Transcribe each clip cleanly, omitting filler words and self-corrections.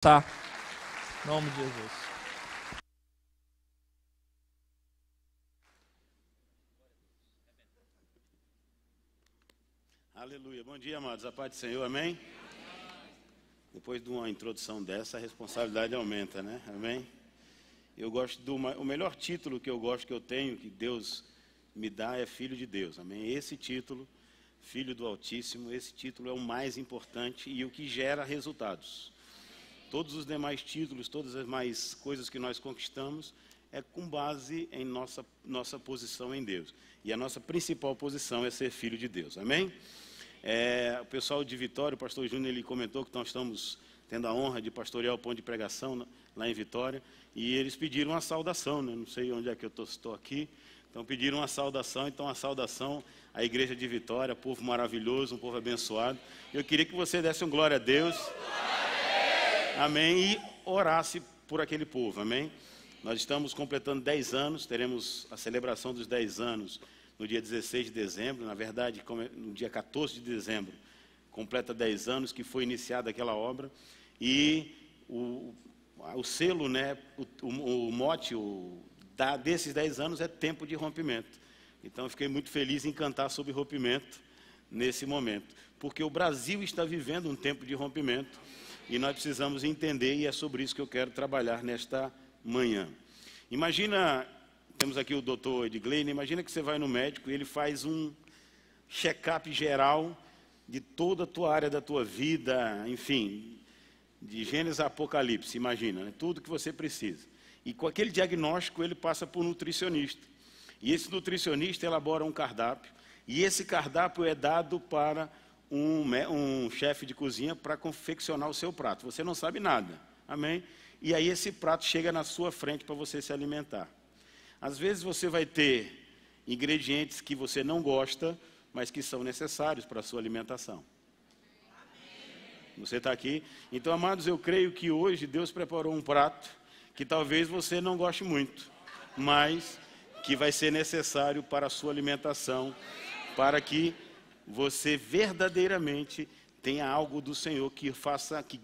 Tá. Em nome de Jesus. Aleluia. Bom dia, amados. A paz do Senhor, amém? Depois de uma introdução dessa, a responsabilidade aumenta, né? Amém? Eu gosto o melhor título que eu tenho, que Deus me dá, é Filho de Deus, amém? Esse título, Filho do Altíssimo, esse título é o mais importante e o que gera resultados. Todos os demais títulos, todas as mais coisas que nós conquistamos, é com base em nossa posição em Deus. E a nossa principal posição é ser filho de Deus, amém? O pessoal de Vitória, o pastor Júnior, ele comentou que nós estamos tendo a honra de pastorear o ponto de pregação lá em Vitória, e eles pediram uma saudação, né? Não sei onde é que eu estou aqui, então pediram uma saudação, a saudação à igreja de Vitória, povo maravilhoso, um povo abençoado. Eu queria que você desse um glória a Deus. Amém, e orasse por aquele povo, amém? Nós estamos completando 10 anos, teremos a celebração dos 10 anos no dia 16 de dezembro, na verdade, no dia 14 de dezembro, completa 10 anos que foi iniciada aquela obra, e o selo, né, o mote desses 10 anos é tempo de rompimento. Então, eu fiquei muito feliz em cantar sobre rompimento nesse momento, porque o Brasil está vivendo um tempo de rompimento, e nós precisamos entender, e é sobre isso que eu quero trabalhar nesta manhã. Imagina, temos aqui o doutor Edgley, imagina que você vai no médico e ele faz um check-up geral de toda a tua área da tua vida, enfim, de Gênesis a Apocalipse, imagina, né? Tudo que você precisa. E com aquele diagnóstico ele passa por um nutricionista. E esse nutricionista elabora um cardápio, e esse cardápio é dado para um chefe de cozinha para confeccionar o seu prato. Você não sabe nada, amém? E aí esse prato chega na sua frente para você se alimentar. Às vezes você vai ter ingredientes que você não gosta, mas que são necessários para a sua alimentação. Você está aqui? Então, amados, eu creio que hoje Deus preparou um prato que talvez você não goste muito, mas que vai ser necessário para a sua alimentação, para que você verdadeiramente tenha algo do Senhor que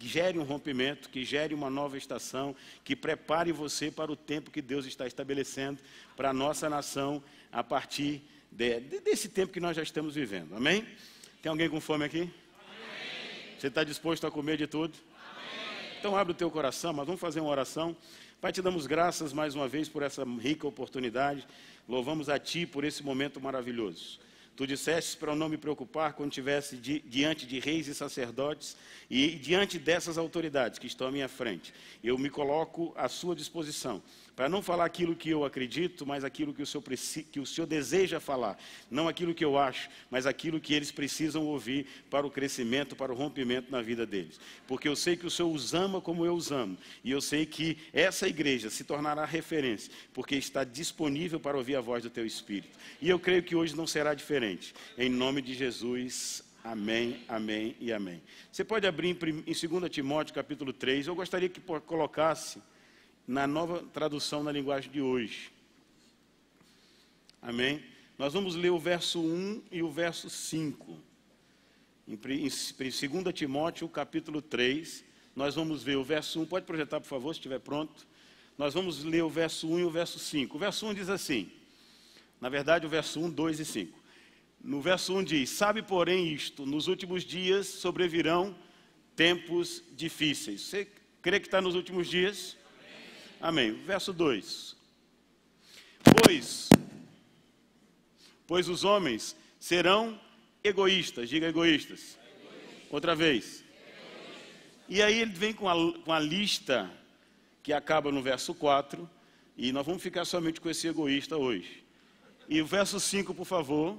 gere um rompimento, que gere uma nova estação, que prepare você para o tempo que Deus está estabelecendo para a nossa nação a partir desse tempo que nós já estamos vivendo. Amém? Tem alguém com fome aqui? Amém. Você está disposto a comer de tudo? Amém. Então abre o teu coração, mas vamos fazer uma oração. Pai, te damos graças mais uma vez por essa rica oportunidade. Louvamos a Ti por esse momento maravilhoso. Tu disseste para eu não me preocupar quando estivesse diante de reis e sacerdotes e diante dessas autoridades que estão à minha frente. Eu me coloco à sua disposição, para não falar aquilo que eu acredito, mas aquilo que o Senhor deseja falar. Não aquilo que eu acho, mas aquilo que eles precisam ouvir para o crescimento, para o rompimento na vida deles. Porque eu sei que o Senhor os ama como eu os amo. E eu sei que essa igreja se tornará referência, porque está disponível para ouvir a voz do Teu Espírito. E eu creio que hoje não será diferente. Em nome de Jesus, amém, amém e amém. Você pode abrir em 2 Timóteo capítulo 3. Eu gostaria que colocasse na nova tradução na linguagem de hoje. Amém? Nós vamos ler o verso 1 e o verso 5. Em 2 Timóteo capítulo 3, nós vamos ver o verso 1. Pode projetar, por favor, se estiver pronto. Nós vamos ler o verso 1 e o verso 5. O verso 1 diz assim, na verdade o verso 1, 2 e 5. No verso 1 diz, sabe porém isto, nos últimos dias sobrevirão tempos difíceis. Você crê que está nos últimos dias? Amém. Verso 2. Pois os homens serão egoístas. Diga egoístas. Outra vez. E aí ele vem com a lista que acaba no verso 4. E nós vamos ficar somente com esse egoísta hoje. E o verso 5, por favor,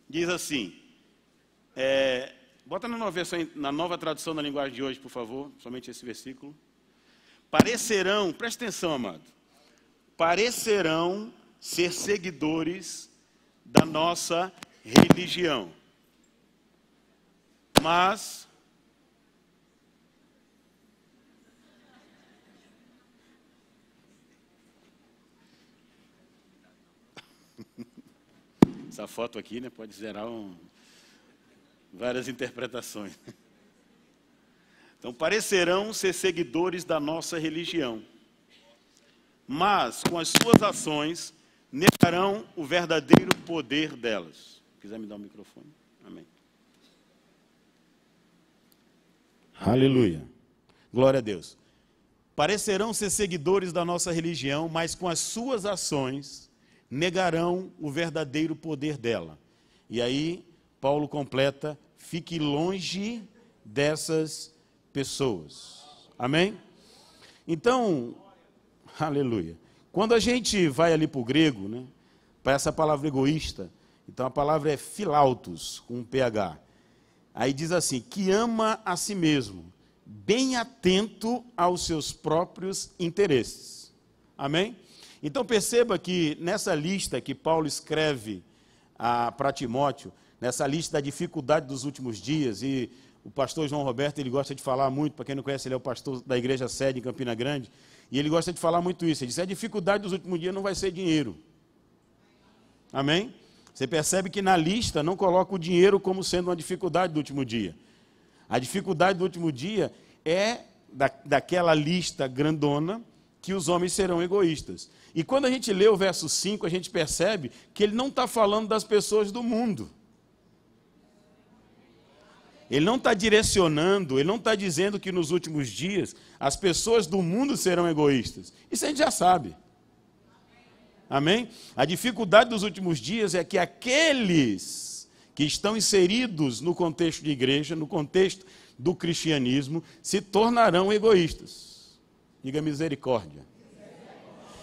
diz assim. Bota na nova tradução da linguagem de hoje, por favor. Somente esse versículo. Parecerão, presta atenção, amado, parecerão ser seguidores da nossa religião, mas essa foto aqui, né, pode gerar várias interpretações. Então, parecerão ser seguidores da nossa religião, mas com as suas ações negarão o verdadeiro poder delas. Se quiser me dar o microfone. Amém. Aleluia. Glória a Deus. Parecerão ser seguidores da nossa religião, mas com as suas ações negarão o verdadeiro poder dela. E aí, Paulo completa: fique longe dessas pessoas. Amém? Então, aleluia. Quando a gente vai ali para o grego, né, para essa palavra egoísta, então a palavra é philautos, com um PH. Aí diz assim: que ama a si mesmo, bem atento aos seus próprios interesses. Amém? Então perceba que nessa lista que Paulo escreve para Timóteo, nessa lista da dificuldade dos últimos dias, e o pastor João Roberto, ele gosta de falar muito, para quem não conhece, ele é o pastor da igreja sede em Campina Grande, e ele gosta de falar muito isso. Ele diz: a dificuldade dos últimos dias não vai ser dinheiro. Amém? Você percebe que na lista não coloca o dinheiro como sendo uma dificuldade do último dia. A dificuldade do último dia é daquela lista grandona que os homens serão egoístas. E quando a gente lê o verso 5, a gente percebe que ele não está falando das pessoas do mundo. Ele não está direcionando, ele não está dizendo que nos últimos dias as pessoas do mundo serão egoístas. Isso a gente já sabe. Amém? A dificuldade dos últimos dias é que aqueles que estão inseridos no contexto de igreja, no contexto do cristianismo, se tornarão egoístas. Diga misericórdia.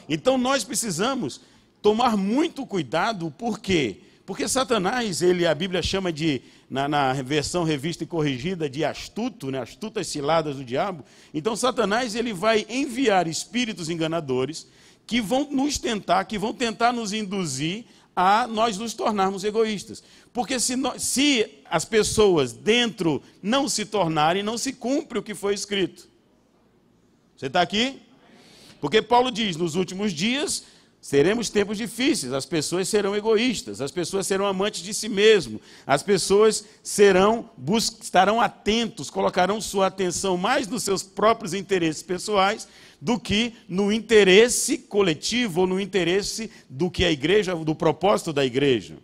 Então nós precisamos tomar muito cuidado, por quê? Porque Satanás, a Bíblia chama de, na versão revista e corrigida, de astuto, né? Astutas ciladas do diabo. Então Satanás, ele vai enviar espíritos enganadores que vão nos tentar, que vão tentar nos induzir a nós nos tornarmos egoístas. Porque se as pessoas dentro não se tornarem, não se cumpre o que foi escrito. Você está aqui? Porque Paulo diz: nos últimos dias teremos tempos difíceis, as pessoas serão egoístas, as pessoas serão amantes de si mesmo, as pessoas estarão atentos, colocarão sua atenção mais nos seus próprios interesses pessoais do que no interesse coletivo ou no interesse do que a igreja, do propósito da igreja.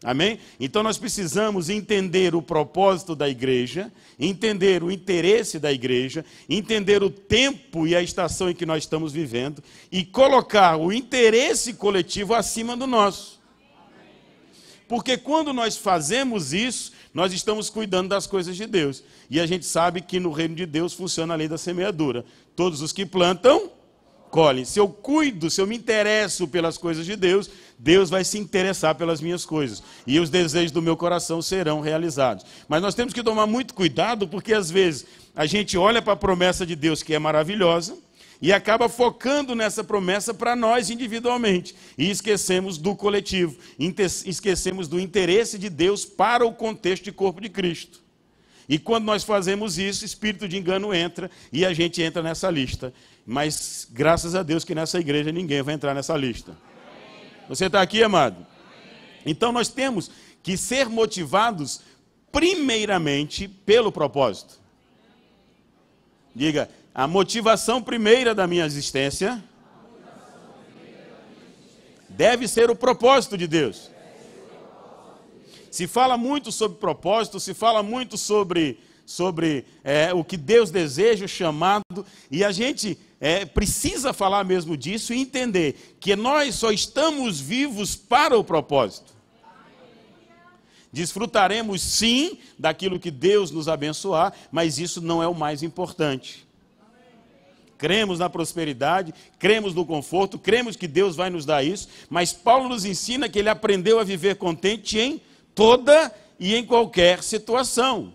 Amém? Então nós precisamos entender o propósito da igreja, entender o interesse da igreja, entender o tempo e a estação em que nós estamos vivendo e colocar o interesse coletivo acima do nosso. Porque quando nós fazemos isso, nós estamos cuidando das coisas de Deus. E a gente sabe que no reino de Deus funciona a lei da semeadura. Todos os que plantam, colhem. Se eu cuido, se eu me interesso pelas coisas de Deus, Deus vai se interessar pelas minhas coisas. E os desejos do meu coração serão realizados. Mas nós temos que tomar muito cuidado, porque às vezes a gente olha para a promessa de Deus, que é maravilhosa, e acaba focando nessa promessa para nós individualmente. E esquecemos do coletivo, esquecemos do interesse de Deus para o contexto de corpo de Cristo. E quando nós fazemos isso, espírito de engano entra e a gente entra nessa lista. Mas graças a Deus que nessa igreja ninguém vai entrar nessa lista. Você está aqui, amado? Então nós temos que ser motivados primeiramente pelo propósito. Diga: a motivação primeira da minha existência deve ser o propósito de Deus. Se fala muito sobre propósito, se fala muito sobre o que Deus deseja, o chamado, e a gente precisa falar mesmo disso e entender que nós só estamos vivos para o propósito. Desfrutaremos sim daquilo que Deus nos abençoar, mas isso não é o mais importante. Cremos na prosperidade, cremos no conforto, cremos que Deus vai nos dar isso, mas Paulo nos ensina que ele aprendeu a viver contente em toda e em qualquer situação.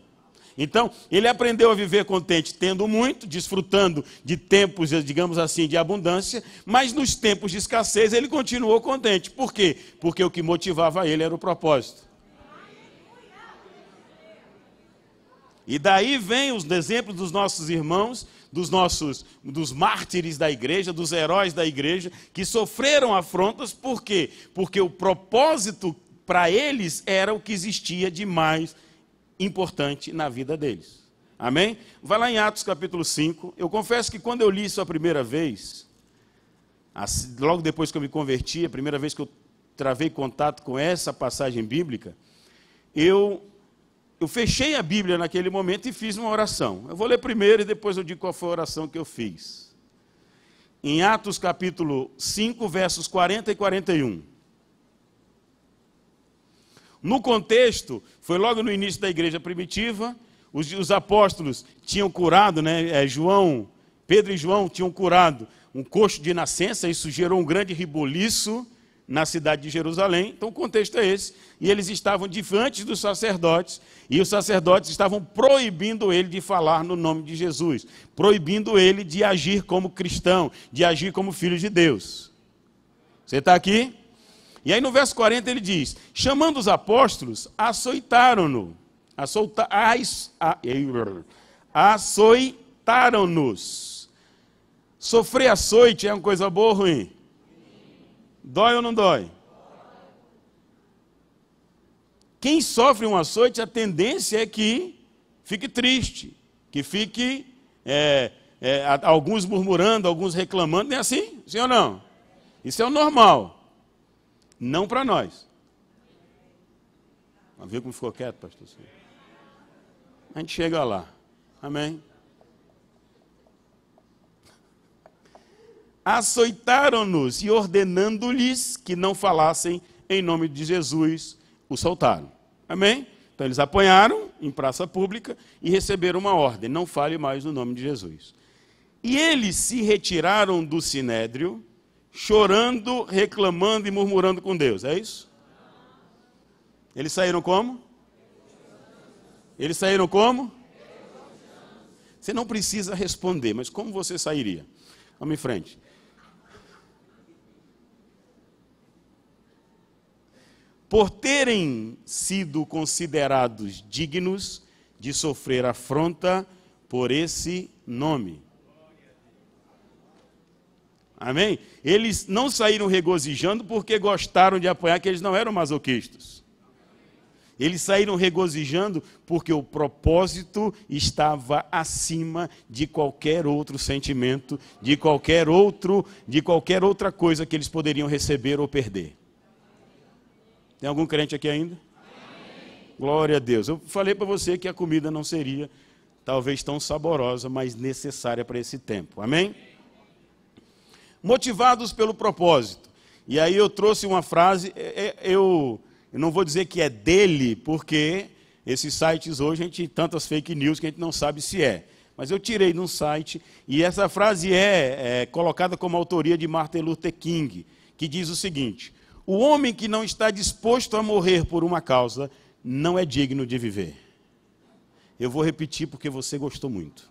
Então, ele aprendeu a viver contente tendo muito, desfrutando de tempos, digamos assim, de abundância, mas nos tempos de escassez ele continuou contente. Por quê? Porque o que motivava ele era o propósito. E daí vem os exemplos dos nossos irmãos, dos mártires da igreja, dos heróis da igreja, que sofreram afrontas. Por quê? Porque o propósito para eles era o que existia de mais importante na vida deles. Amém? Vai lá em Atos capítulo 5. Eu confesso que quando eu li isso a primeira vez, logo depois que eu me converti, a primeira vez que eu travei contato com essa passagem bíblica, eu fechei a Bíblia naquele momento e fiz uma oração. Eu vou ler primeiro e depois eu digo qual foi a oração que eu fiz. Em Atos capítulo 5, versos 40 e 41. No contexto, foi logo no início da igreja primitiva, os apóstolos tinham curado, Pedro e João tinham curado um coxo de nascença, isso gerou um grande reboliço na cidade de Jerusalém. Então o contexto é esse, e eles estavam diante dos sacerdotes, e os sacerdotes estavam proibindo ele de falar no nome de Jesus, proibindo ele de agir como cristão, de agir como filho de Deus. Você está aqui? E aí no verso 40 ele diz, chamando os apóstolos, açoitaram-no. Açoitaram-nos. Sofrer açoite é uma coisa boa ou ruim? Dói ou não dói? Quem sofre um açoite, a tendência é que fique triste, que fique alguns murmurando, alguns reclamando. Não é assim? Sim ou não? Isso é o normal. Não para nós. Mas viu como ficou quieto, pastor? A gente chega lá. Amém? Açoitaram-nos e ordenando-lhes que não falassem em nome de Jesus, o soltaram. Amém? Então eles apanharam em praça pública e receberam uma ordem, não fale mais no nome de Jesus. E eles se retiraram do sinédrio, chorando, reclamando e murmurando com Deus. É isso? Eles saíram como? Eles saíram como? Você não precisa responder, mas como você sairia? Vamos em frente. Por terem sido considerados dignos de sofrer afronta por esse nome. Amém? Eles não saíram regozijando porque gostaram de apanhar, que eles não eram masoquistas. Eles saíram regozijando porque o propósito estava acima de qualquer outro sentimento, de qualquer outra coisa que eles poderiam receber ou perder. Tem algum crente aqui ainda? Amém. Glória a Deus. Eu falei para você que a comida não seria talvez tão saborosa, mas necessária para esse tempo. Amém? Motivados pelo propósito. E aí eu trouxe uma frase, eu não vou dizer que é dele, porque esses sites hoje a gente tem tantas fake news que a gente não sabe se é. Mas eu tirei de um site, e essa frase é colocada como autoria de Martin Luther King, que diz o seguinte: o homem que não está disposto a morrer por uma causa não é digno de viver. Eu vou repetir porque você gostou muito.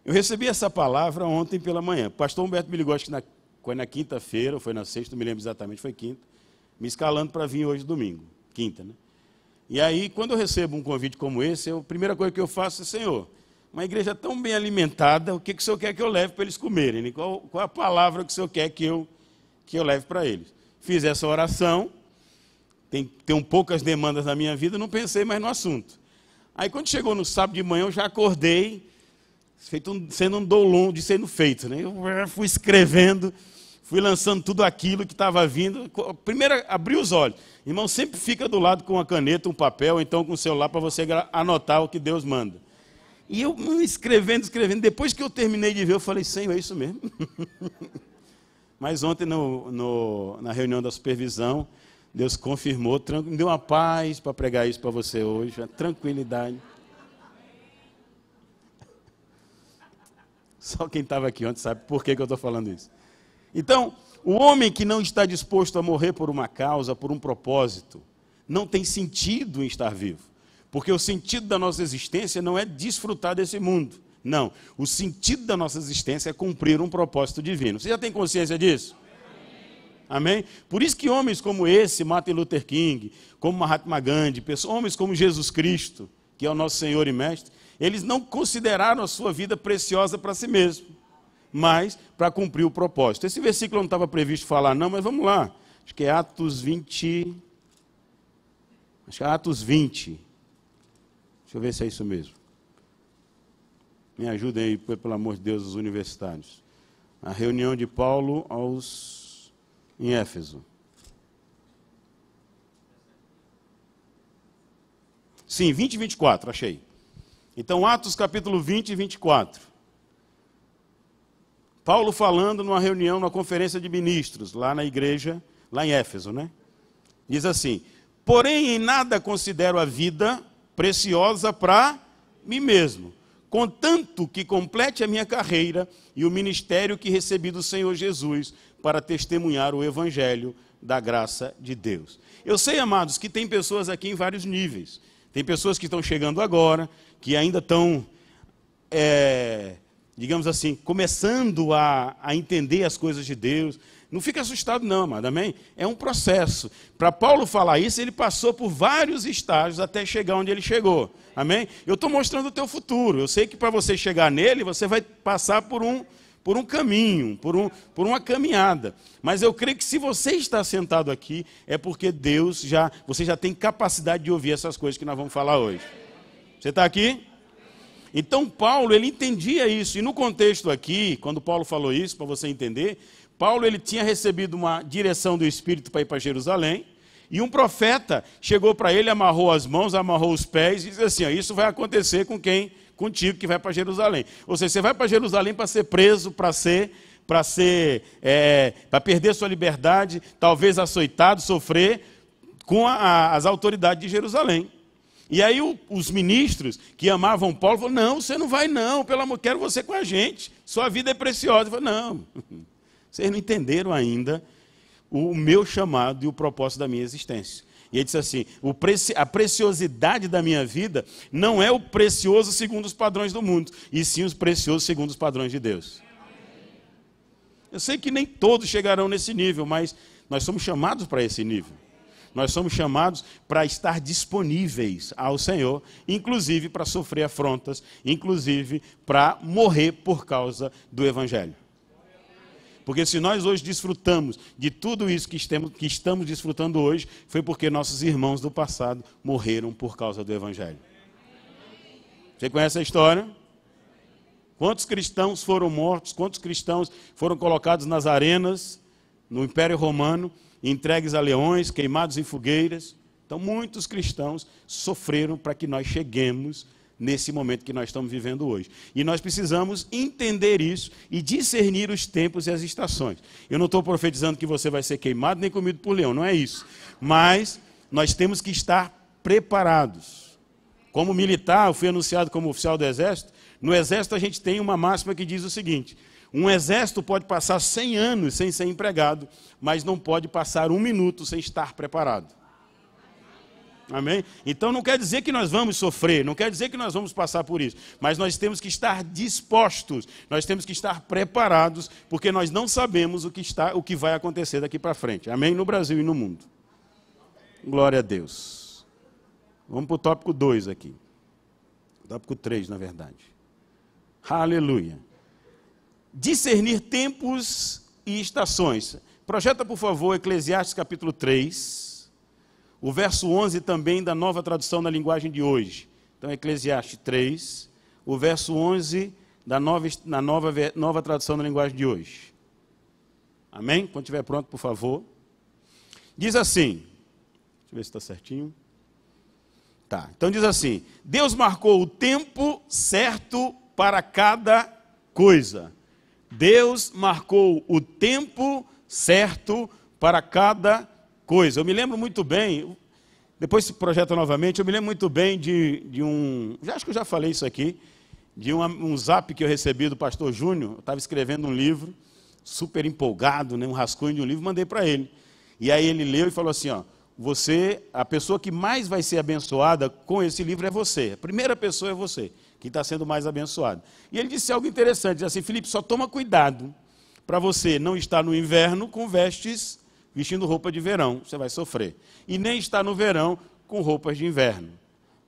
Eu recebi essa palavra ontem pela manhã. O pastor Humberto me ligou, acho que foi na quinta-feira, ou foi na sexta, não me lembro exatamente, foi quinta, me escalando para vir hoje domingo, quinta, né? E aí, quando eu recebo um convite como esse, a primeira coisa que eu faço é, Senhor, uma igreja tão bem alimentada, o que o Senhor quer que eu leve para eles comerem? Né? Qual a palavra que o Senhor quer que eu leve para eles? Fiz essa oração, tenho poucas demandas na minha vida, não pensei mais no assunto. Aí, quando chegou no sábado de manhã, eu já acordei, sendo um download sendo feito, né? Eu fui escrevendo, fui lançando tudo aquilo que estava vindo. Primeiro, abri os olhos. Irmão, sempre fica do lado com uma caneta, um papel, ou então com o celular, para você anotar o que Deus manda. E eu escrevendo. Depois que eu terminei de ver, eu falei, Senhor, é isso mesmo? Mas ontem, na reunião da supervisão, Deus confirmou, me deu uma paz para pregar isso para você hoje, uma tranquilidade. Só quem estava aqui ontem sabe por que eu estou falando isso. Então, o homem que não está disposto a morrer por uma causa, por um propósito, não tem sentido em estar vivo. Porque o sentido da nossa existência não é desfrutar desse mundo. Não. O sentido da nossa existência é cumprir um propósito divino. Você já tem consciência disso? Amém? Por isso que homens como esse, Martin Luther King, como Mahatma Gandhi, homens como Jesus Cristo, que é o nosso Senhor e Mestre, eles não consideraram a sua vida preciosa para si mesmo. mas para cumprir o propósito. Esse versículo não estava previsto falar não, mas vamos lá. Acho que é Atos 20. Acho que é Atos 20. Deixa eu ver se é isso mesmo. Me ajudem aí, pelo amor de Deus, os universitários. A reunião de Paulo em Éfeso. Sim, 20 e 24, achei. Então, Atos capítulo 20 e 24. Paulo falando numa reunião, numa conferência de ministros, lá na igreja, lá em Éfeso, né? Diz assim: porém, em nada considero a vida preciosa para mim mesmo, contanto que complete a minha carreira e o ministério que recebi do Senhor Jesus para testemunhar o evangelho da graça de Deus. Eu sei, amados, que tem pessoas aqui em vários níveis. Tem pessoas que estão chegando agora, que ainda estão, digamos assim, começando a entender as coisas de Deus. Não fica assustado não, amado, amém? É um processo. Para Paulo falar isso, ele passou por vários estágios até chegar onde ele chegou, amém? Eu estou mostrando o teu futuro. Eu sei que para você chegar nele, você vai passar por um caminho, por uma caminhada. Mas eu creio que se você está sentado aqui, é porque você já tem capacidade de ouvir essas coisas que nós vamos falar hoje. Você está aqui? Então Paulo, ele entendia isso. E no contexto aqui, quando Paulo falou isso, para você entender, Paulo ele tinha recebido uma direção do Espírito para ir para Jerusalém, e um profeta chegou para ele, amarrou as mãos, amarrou os pés, e disse assim: ó, isso vai acontecer com quem? Contigo que vai para Jerusalém. Ou seja, você vai para Jerusalém para ser preso, para perder sua liberdade, talvez açoitado, sofrer com as autoridades de Jerusalém. E aí os ministros que amavam Paulo falaram: não, você não vai não, pelo amor, quero você com a gente, sua vida é preciosa. Ele falou: não, vocês não entenderam ainda o meu chamado e o propósito da minha existência. E ele disse assim: a preciosidade da minha vida não é o precioso segundo os padrões do mundo, e sim os preciosos segundo os padrões de Deus. Eu sei que nem todos chegarão nesse nível, mas nós somos chamados para esse nível. Nós somos chamados para estar disponíveis ao Senhor, inclusive para sofrer afrontas, inclusive para morrer por causa do Evangelho. Porque se nós hoje desfrutamos de tudo isso que estamos desfrutando hoje, foi porque nossos irmãos do passado morreram por causa do Evangelho. Você conhece a história? Quantos cristãos foram mortos, quantos cristãos foram colocados nas arenas, no Império Romano, entregues a leões, queimados em fogueiras. Então, muitos cristãos sofreram para que nós cheguemos nesse momento que nós estamos vivendo hoje. E nós precisamos entender isso e discernir os tempos e as estações. Eu não estou profetizando que você vai ser queimado nem comido por leão, não é isso. Mas nós temos que estar preparados. Como militar, eu fui anunciado como oficial do Exército. No Exército a gente tem uma máxima que diz o seguinte: um exército pode passar 100 anos sem ser empregado, mas não pode passar 1 minuto sem estar preparado. Amém? Então não quer dizer que nós vamos sofrer, não quer dizer que nós vamos passar por isso, mas nós temos que estar dispostos, nós temos que estar preparados, porque nós não sabemos o que vai acontecer daqui para frente. Amém? No Brasil e no mundo. Glória a Deus. Vamos para o tópico 2 aqui. Tópico 3, na verdade. Aleluia. Discernir tempos e estações. Projeta, por favor, Eclesiastes capítulo 3, o verso 11 também da nova tradução na linguagem de hoje. Então, Eclesiastes 3, o verso 11 da nova tradução na linguagem de hoje. Amém? Quando estiver pronto, por favor. Diz assim, deixa eu ver se está certinho. Tá, então diz assim: Deus marcou o tempo certo para cada coisa. Deus marcou o tempo certo para cada coisa. Eu me lembro muito bem, depois se projeta novamente, eu me lembro muito bem de um, acho que eu já falei isso aqui, de um zap que eu recebi do pastor Júnior. Eu estava escrevendo um livro, super empolgado, né, um rascunho de um livro, mandei para ele. E aí ele leu e falou assim, ó: a pessoa que mais vai ser abençoada com esse livro é você. A primeira pessoa é você, que está sendo mais abençoado. E ele disse algo interessante, disse assim: Felipe, só toma cuidado para você não estar no inverno com vestindo roupa de verão, você vai sofrer. E nem estar no verão com roupas de inverno.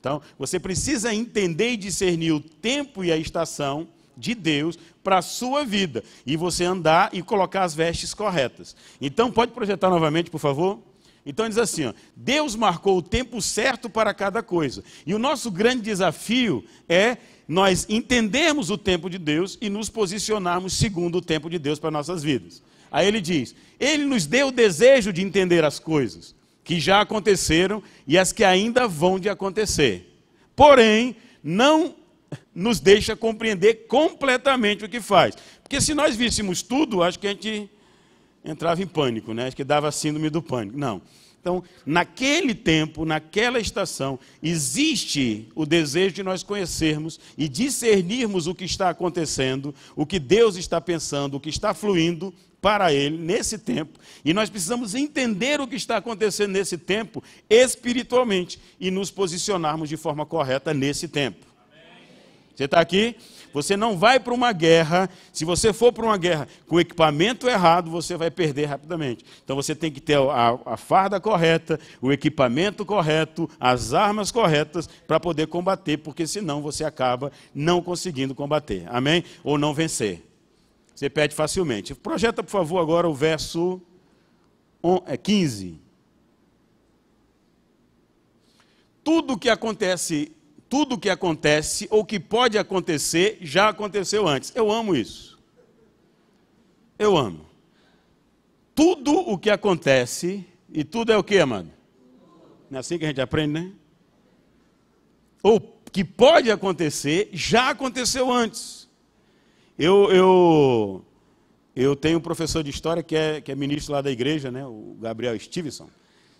Então, você precisa entender e discernir o tempo e a estação de Deus para a sua vida. E você andar e colocar as vestes corretas. Então, pode projetar novamente, por favor? Então, diz assim, ó, Deus marcou o tempo certo para cada coisa. E o nosso grande desafio é nós entendermos o tempo de Deus e nos posicionarmos segundo o tempo de Deus para nossas vidas. Aí ele diz, ele nos deu o desejo de entender as coisas que já aconteceram e as que ainda vão de acontecer. Porém, não nos deixa compreender completamente o que faz. Porque se nós víssemos tudo, acho que a gente entrava em pânico, né? Acho que dava síndrome do pânico. Não. Então, naquele tempo, naquela estação, existe o desejo de nós conhecermos e discernirmos o que está acontecendo, o que Deus está pensando, o que está fluindo para Ele nesse tempo. E nós precisamos entender o que está acontecendo nesse tempo espiritualmente e nos posicionarmos de forma correta nesse tempo. Você está aqui? Você não vai para uma guerra. Se você for para uma guerra com o equipamento errado, você vai perder rapidamente. Então você tem que ter a farda correta, o equipamento correto, as armas corretas para poder combater, porque senão você acaba não conseguindo combater. Amém? Ou não vencer. Você perde facilmente. Projeta, por favor, agora o verso 15. Tudo que acontece ou que pode acontecer, já aconteceu antes. Eu amo isso. Eu amo. Tudo o que acontece, e tudo é o que, amado? Não é assim que a gente aprende, né? Ou que pode acontecer, já aconteceu antes. Eu tenho um professor de história que é ministro lá da igreja, né? O Gabriel Stevenson.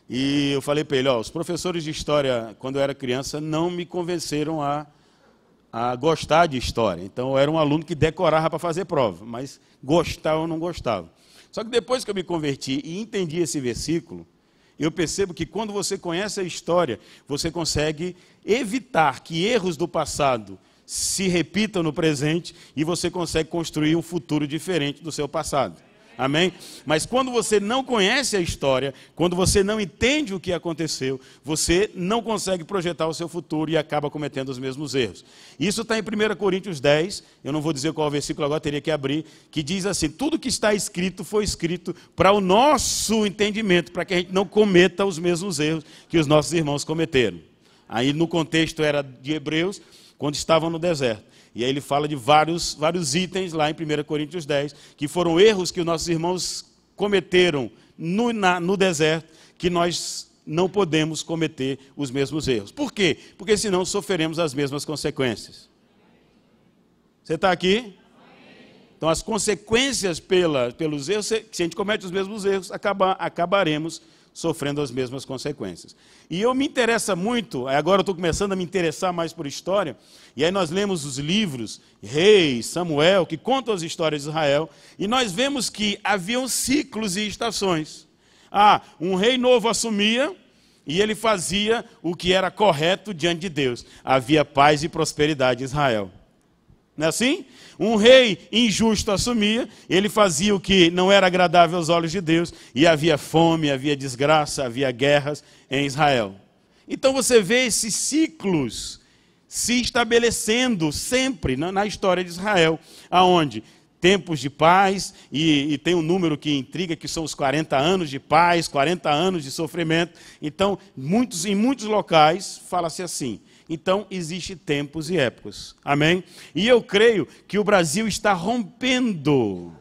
E eu falei para ele, os professores de história, quando eu era criança, não me convenceram a gostar de história. Então, eu era um aluno que decorava para fazer prova, mas gostar eu não gostava. Só que depois que eu me converti e entendi esse versículo, eu percebo que quando você conhece a história, você consegue evitar que erros do passado se repitam no presente e você consegue construir um futuro diferente do seu passado. Amém? Mas quando você não conhece a história, quando você não entende o que aconteceu, você não consegue projetar o seu futuro e acaba cometendo os mesmos erros. Isso está em 1 Coríntios 10, eu não vou dizer qual versículo agora, teria que abrir, que diz assim, tudo que está escrito foi escrito para o nosso entendimento, para que a gente não cometa os mesmos erros que os nossos irmãos cometeram. Aí no contexto era de Hebreus, quando estavam no deserto. E aí ele fala de vários itens lá em 1 Coríntios 10, que foram erros que os nossos irmãos cometeram no deserto, que nós não podemos cometer os mesmos erros. Por quê? Porque senão sofreremos as mesmas consequências. Você está aqui? Então as consequências pelos erros, se a gente comete os mesmos erros, acabaremos sofrendo as mesmas consequências. E eu me interessa muito, agora eu estou começando a me interessar mais por história, e aí nós lemos os livros, Reis, Samuel, que contam as histórias de Israel, e nós vemos que haviam ciclos e estações. Um rei novo assumia, e ele fazia o que era correto diante de Deus. Havia paz e prosperidade em Israel. Não é assim? Um rei injusto assumia, ele fazia o que não era agradável aos olhos de Deus, e havia fome, havia desgraça, havia guerras em Israel. Então você vê esses ciclos se estabelecendo sempre na história de Israel, aonde tempos de paz, e tem um número que intriga, que são os 40 anos de paz, 40 anos de sofrimento. Então, em muitos locais, fala-se assim. Então, existem tempos e épocas. Amém? E eu creio que o Brasil está rompendo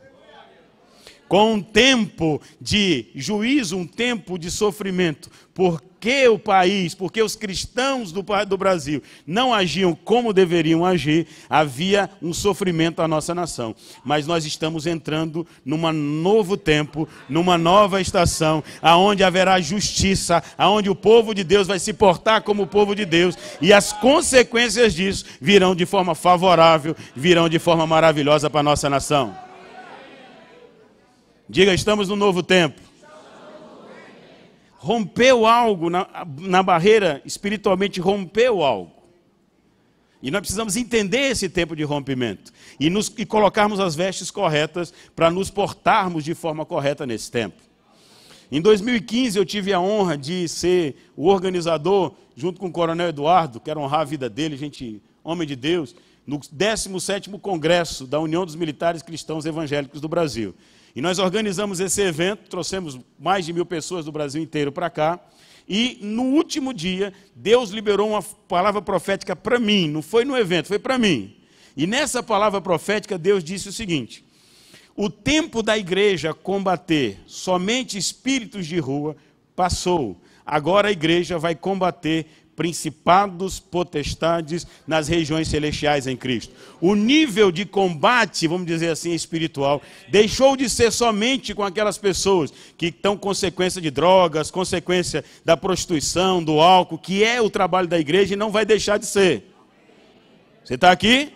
com um tempo de juízo, um tempo de sofrimento. Porque os cristãos do Brasil não agiam como deveriam agir, havia um sofrimento à nossa nação. Mas nós estamos entrando num novo tempo, numa nova estação, aonde haverá justiça, aonde o povo de Deus vai se portar como o povo de Deus, e as consequências disso virão de forma favorável, virão de forma maravilhosa para a nossa nação. Diga, estamos no novo tempo. Rompeu algo na barreira, espiritualmente rompeu algo. E nós precisamos entender esse tempo de rompimento. E colocarmos as vestes corretas para nos portarmos de forma correta nesse tempo. Em 2015 eu tive a honra de ser o organizador, junto com o Coronel Eduardo, quero honrar a vida dele, homem de Deus, no 17º Congresso da União dos Militares Cristãos Evangélicos do Brasil. E nós organizamos esse evento, trouxemos mais de 1000 pessoas do Brasil inteiro para cá, e no último dia, Deus liberou uma palavra profética para mim, não foi no evento, foi para mim. E nessa palavra profética, Deus disse o seguinte: o tempo da igreja combater somente espíritos de rua passou. Agora a igreja vai combater principados, potestades nas regiões celestiais em Cristo. O nível de combate, vamos dizer assim, espiritual, deixou de ser somente com aquelas pessoas que estão consequência de drogas, consequência da prostituição, do álcool, que é o trabalho da igreja e não vai deixar de ser. Você está aqui?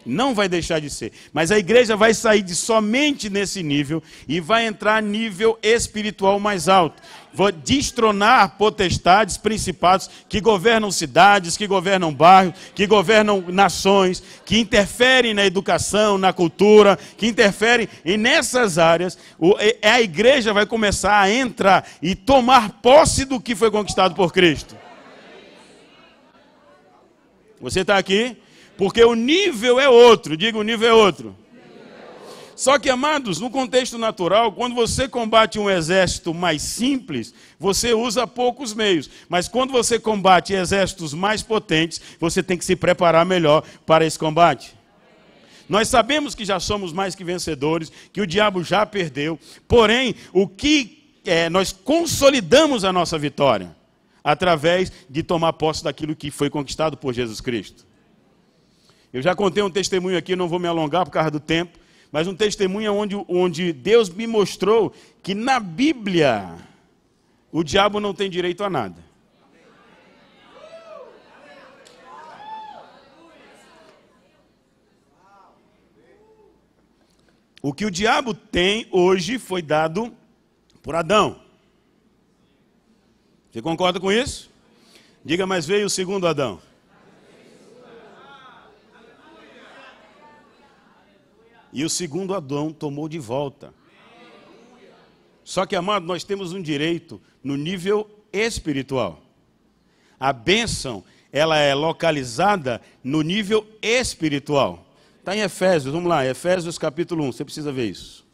Não vai deixar de ser. Mas a igreja vai sair de somente nesse nível e vai entrar nível espiritual mais alto. Vou destronar potestades, principados que governam cidades, que governam bairros, que governam nações, que interferem na educação, na cultura, que interferem. E nessas áreas, a igreja vai começar a entrar e tomar posse do que foi conquistado por Cristo. Você está aqui? Porque o nível é outro, diga, o nível é outro. Só que, amados, no contexto natural, quando você combate um exército mais simples, você usa poucos meios. Mas quando você combate exércitos mais potentes, você tem que se preparar melhor para esse combate. Nós sabemos que já somos mais que vencedores, que o diabo já perdeu. Porém, nós consolidamos a nossa vitória através de tomar posse daquilo que foi conquistado por Jesus Cristo. Eu já contei um testemunho aqui, não vou me alongar por causa do tempo, mas um testemunho onde Deus me mostrou que na Bíblia o diabo não tem direito a nada. O que o diabo tem hoje foi dado por Adão. Você concorda com isso? Diga, mas veio o segundo Adão. E o segundo Adão tomou de volta. Só que, amado, nós temos um direito no nível espiritual. A bênção, ela é localizada no nível espiritual. Está em Efésios, vamos lá, Efésios capítulo 1, você precisa ver isso.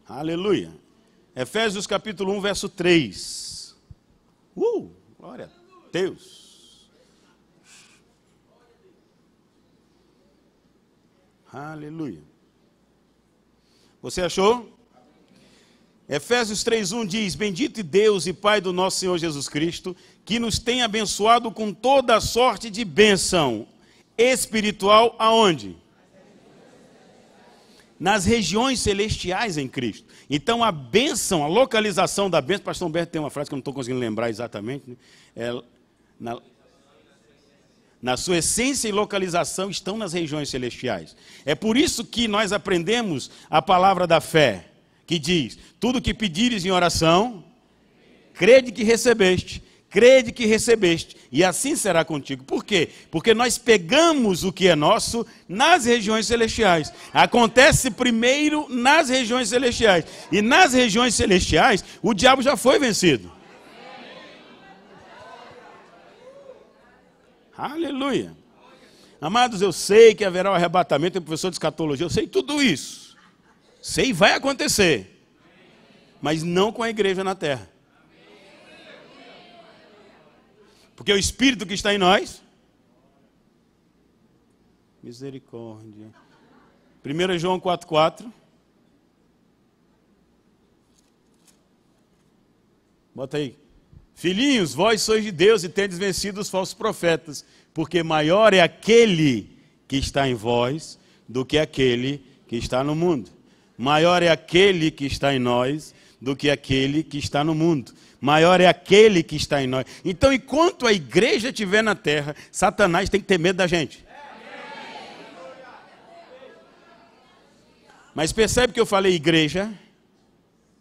Aleluia. Efésios capítulo 1, verso 3. Glória a Deus. Aleluia. Você achou? Efésios 3:1 diz: bendito Deus e Pai do nosso Senhor Jesus Cristo, que nos tem abençoado com toda sorte de bênção espiritual, aonde? Nas regiões celestiais em Cristo. Então a bênção, a localização da bênção, o pastor Humberto tem uma frase que eu não estou conseguindo lembrar exatamente, né? Na sua essência e localização estão nas regiões celestiais. É por isso que nós aprendemos a palavra da fé, que diz: tudo que pedires em oração, crede que recebeste, e assim será contigo. Por quê? Porque nós pegamos o que é nosso nas regiões celestiais. Acontece primeiro nas regiões celestiais. E nas regiões celestiais, o diabo já foi vencido. Aleluia. Amados, eu sei que haverá o arrebatamento, tem professor de escatologia, eu sei tudo isso. Sei, vai acontecer. Mas não com a igreja na terra. Porque o Espírito que está em nós, misericórdia. 1 João 4:4. Bota aí. Filhinhos, vós sois de Deus e tendes vencido os falsos profetas, porque maior é aquele que está em vós do que aquele que está no mundo. Maior é aquele que está em nós do que aquele que está no mundo. Maior é aquele que está em nós. Então, enquanto a igreja estiver na terra, Satanás tem que ter medo da gente. Mas percebe que eu falei igreja,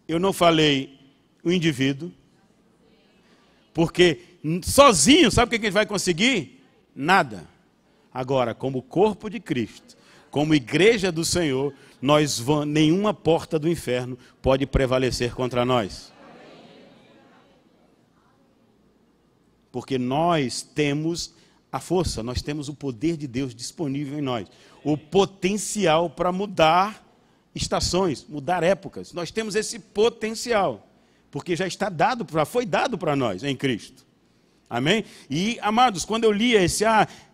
eu não falei o indivíduo, porque sozinho, sabe o que a gente vai conseguir? Nada. Agora, como corpo de Cristo, como igreja do Senhor, nenhuma porta do inferno pode prevalecer contra nós. Porque nós temos a força, nós temos o poder de Deus disponível em nós. O potencial para mudar estações, mudar épocas. Nós temos esse potencial, porque já foi dado para nós em Cristo. Amém? E, amados, quando eu lia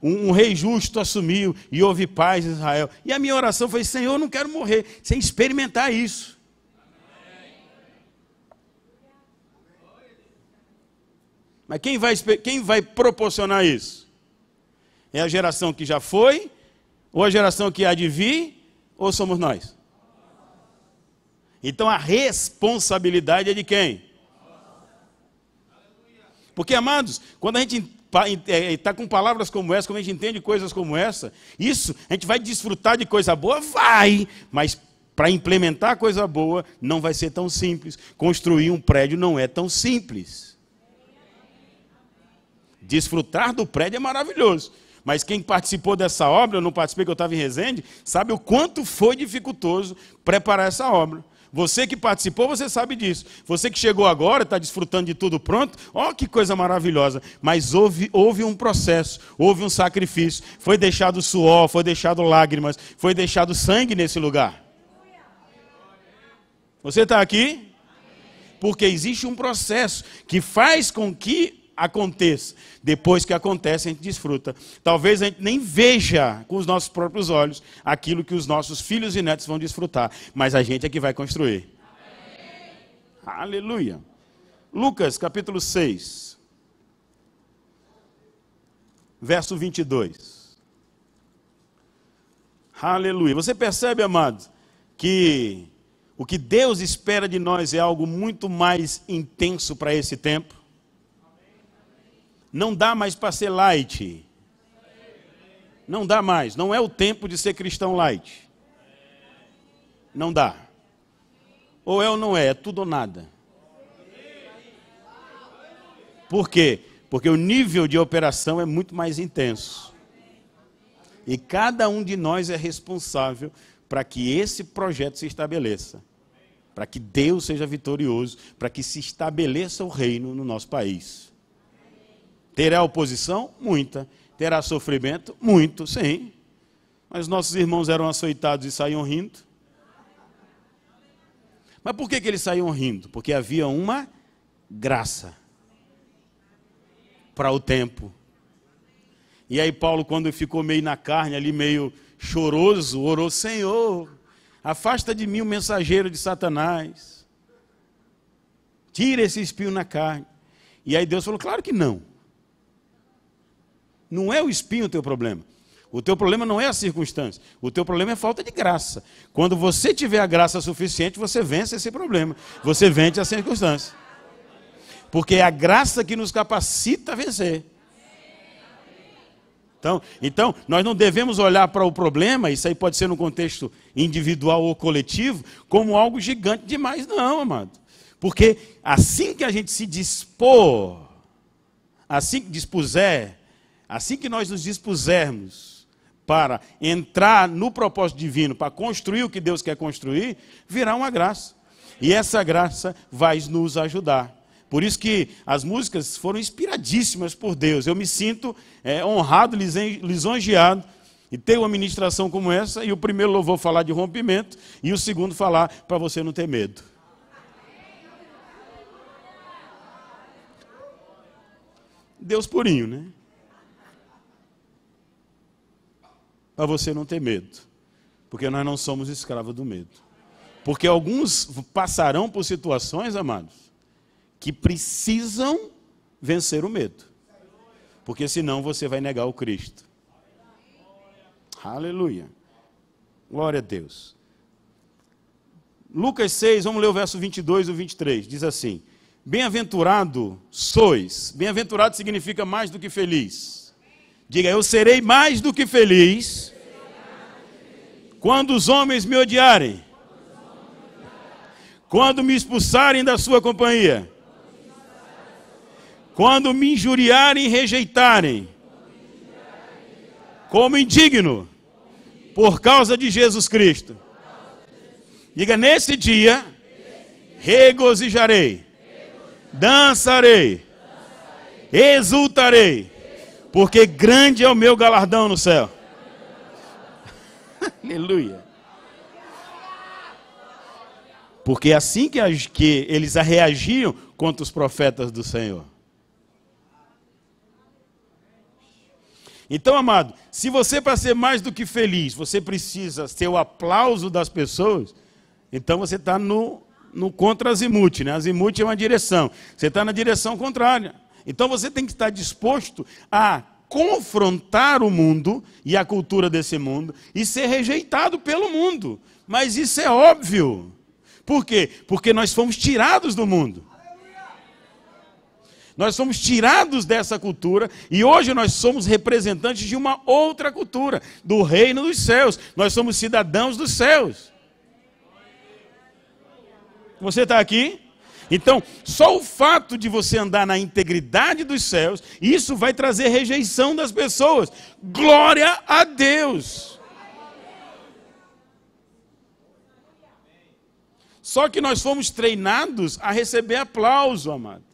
um rei justo assumiu e houve paz em Israel. E a minha oração foi, Senhor, eu não quero morrer sem experimentar isso. Mas quem vai proporcionar isso? É a geração que já foi, ou a geração que há de vir, ou somos nós? Então a responsabilidade é de quem? Porque, amados, quando a gente está com palavras como essa, quando a gente entende coisas como essa, isso, a gente vai desfrutar de coisa boa? Vai! Mas para implementar coisa boa, não vai ser tão simples. Construir um prédio não é tão simples. Desfrutar do prédio é maravilhoso. Mas quem participou dessa obra, eu não participei, que eu estava em Resende, sabe o quanto foi dificultoso preparar essa obra. Você que participou, você sabe disso. Você que chegou agora, está desfrutando de tudo pronto, ó, que coisa maravilhosa. Mas houve um processo, houve um sacrifício. Foi deixado suor, foi deixado lágrimas, foi deixado sangue nesse lugar. Você está aqui? Porque existe um processo que faz com que aconteça. Depois que acontece, a gente desfruta. Talvez a gente nem veja com os nossos próprios olhos aquilo que os nossos filhos e netos vão desfrutar, mas a gente é que vai construir. Amém. Aleluia. Lucas capítulo 6, verso 22. Aleluia. Você percebe, amado, que o que Deus espera de nós é algo muito mais intenso para esse tempo? Não dá mais para ser light. Não dá mais. Não é o tempo de ser cristão light. Não dá. Ou é ou não é. É tudo ou nada. Por quê? Porque o nível de operação é muito mais intenso. E cada um de nós é responsável para que esse projeto se estabeleça. Para que Deus seja vitorioso. Para que se estabeleça o reino no nosso país. Terá oposição? Muita. Terá sofrimento? Muito, sim. Mas nossos irmãos eram açoitados e saíam rindo. Mas por que eles saíam rindo? Porque havia uma graça para o tempo. E aí Paulo, quando ficou meio na carne, ali meio choroso, orou, Senhor, afasta de mim o mensageiro de Satanás. Tira esse espinho na carne. E aí Deus falou, claro que não. Não é o espinho o teu problema. O teu problema não é a circunstância. O teu problema é falta de graça. Quando você tiver a graça suficiente, você vence esse problema. Você vence a circunstância. Porque é a graça que nos capacita a vencer. Então, nós não devemos olhar para o problema, isso aí pode ser no contexto individual ou coletivo, como algo gigante demais. Não, amado. Porque assim que a gente se dispor, assim que dispuser, assim que nós nos dispusermos para entrar no propósito divino, para construir o que Deus quer construir, virá uma graça. E essa graça vai nos ajudar. Por isso que as músicas foram inspiradíssimas por Deus. Eu me sinto honrado, lisonjeado, e ter uma ministração como essa, e o primeiro louvor falar de rompimento, e o segundo falar para você não ter medo. Deus purinho, né? Para você não ter medo, porque nós não somos escravos do medo. Porque alguns passarão por situações, amados, que precisam vencer o medo, porque senão você vai negar o Cristo. Aleluia, glória a Deus. Lucas 6, vamos ler o verso 22 e 23, diz assim, bem-aventurado sois, bem-aventurado significa mais do que feliz. Diga, eu serei mais do que feliz quando os homens me odiarem, quando me expulsarem da sua companhia, quando me injuriarem e rejeitarem, como indigno, por causa de Jesus Cristo. Diga, nesse dia, regozijarei, dançarei, exultarei, porque grande é o meu galardão no céu. Aleluia. Porque é assim que eles reagiam contra os profetas do Senhor. Então, amado, se você, para ser mais do que feliz, você precisa ter o aplauso das pessoas, então você está no contra-azimuth, né? Azimuth é uma direção, você está na direção contrária. Então você tem que estar disposto a confrontar o mundo e a cultura desse mundo e ser rejeitado pelo mundo. Mas isso é óbvio. Por quê? Porque nós fomos tirados do mundo. Nós somos tirados dessa cultura e hoje nós somos representantes de uma outra cultura, do reino dos céus. Nós somos cidadãos dos céus. Você está aqui? Então, só o fato de você andar na integridade dos céus, isso vai trazer rejeição das pessoas. Glória a Deus! Só que nós fomos treinados a receber aplauso, amado.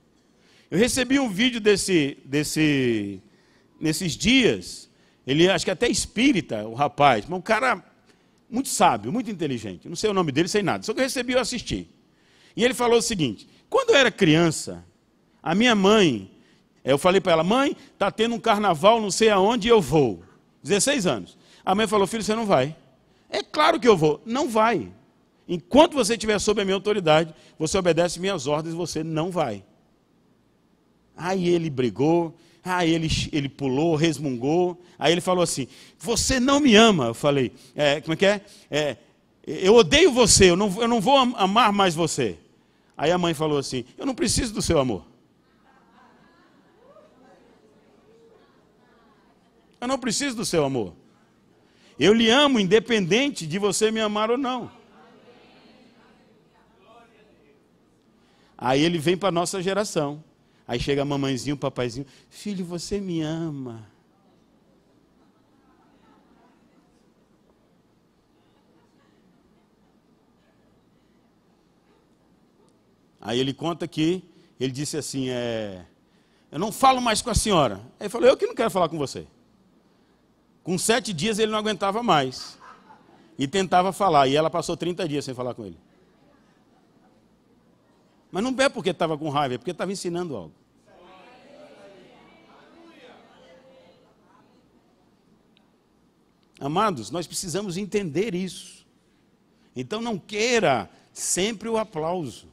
Eu recebi um vídeo nesses dias, ele acho que até espírita, o rapaz, mas um cara muito sábio, muito inteligente, não sei o nome dele, sei nada, só que eu recebi e eu assisti. E ele falou o seguinte: quando eu era criança, a minha mãe, eu falei para ela, mãe, está tendo um carnaval não sei aonde e eu vou. 16 anos. A mãe falou, filho, você não vai. É claro que eu vou. Não vai. Enquanto você estiver sob a minha autoridade, você obedece minhas ordens, você não vai. Aí ele brigou, aí ele pulou, resmungou, aí ele falou assim, você não me ama. Eu falei, como é que é? Eu odeio você, eu não vou amar mais você. Aí a mãe falou assim, eu não preciso do seu amor. Eu não preciso do seu amor. Eu lhe amo independente de você me amar ou não. Aí ele vem para a nossa geração. Aí chega a mamãezinha, o papaizinho, filho, você me ama. Aí ele conta que, ele disse assim, eu não falo mais com a senhora. Aí ele falou, eu que não quero falar com você. Com 7 dias ele não aguentava mais. E tentava falar, e ela passou 30 dias sem falar com ele. Mas não é porque estava com raiva, é porque estava ensinando algo. Amados, nós precisamos entender isso. Então não queira sempre o aplauso.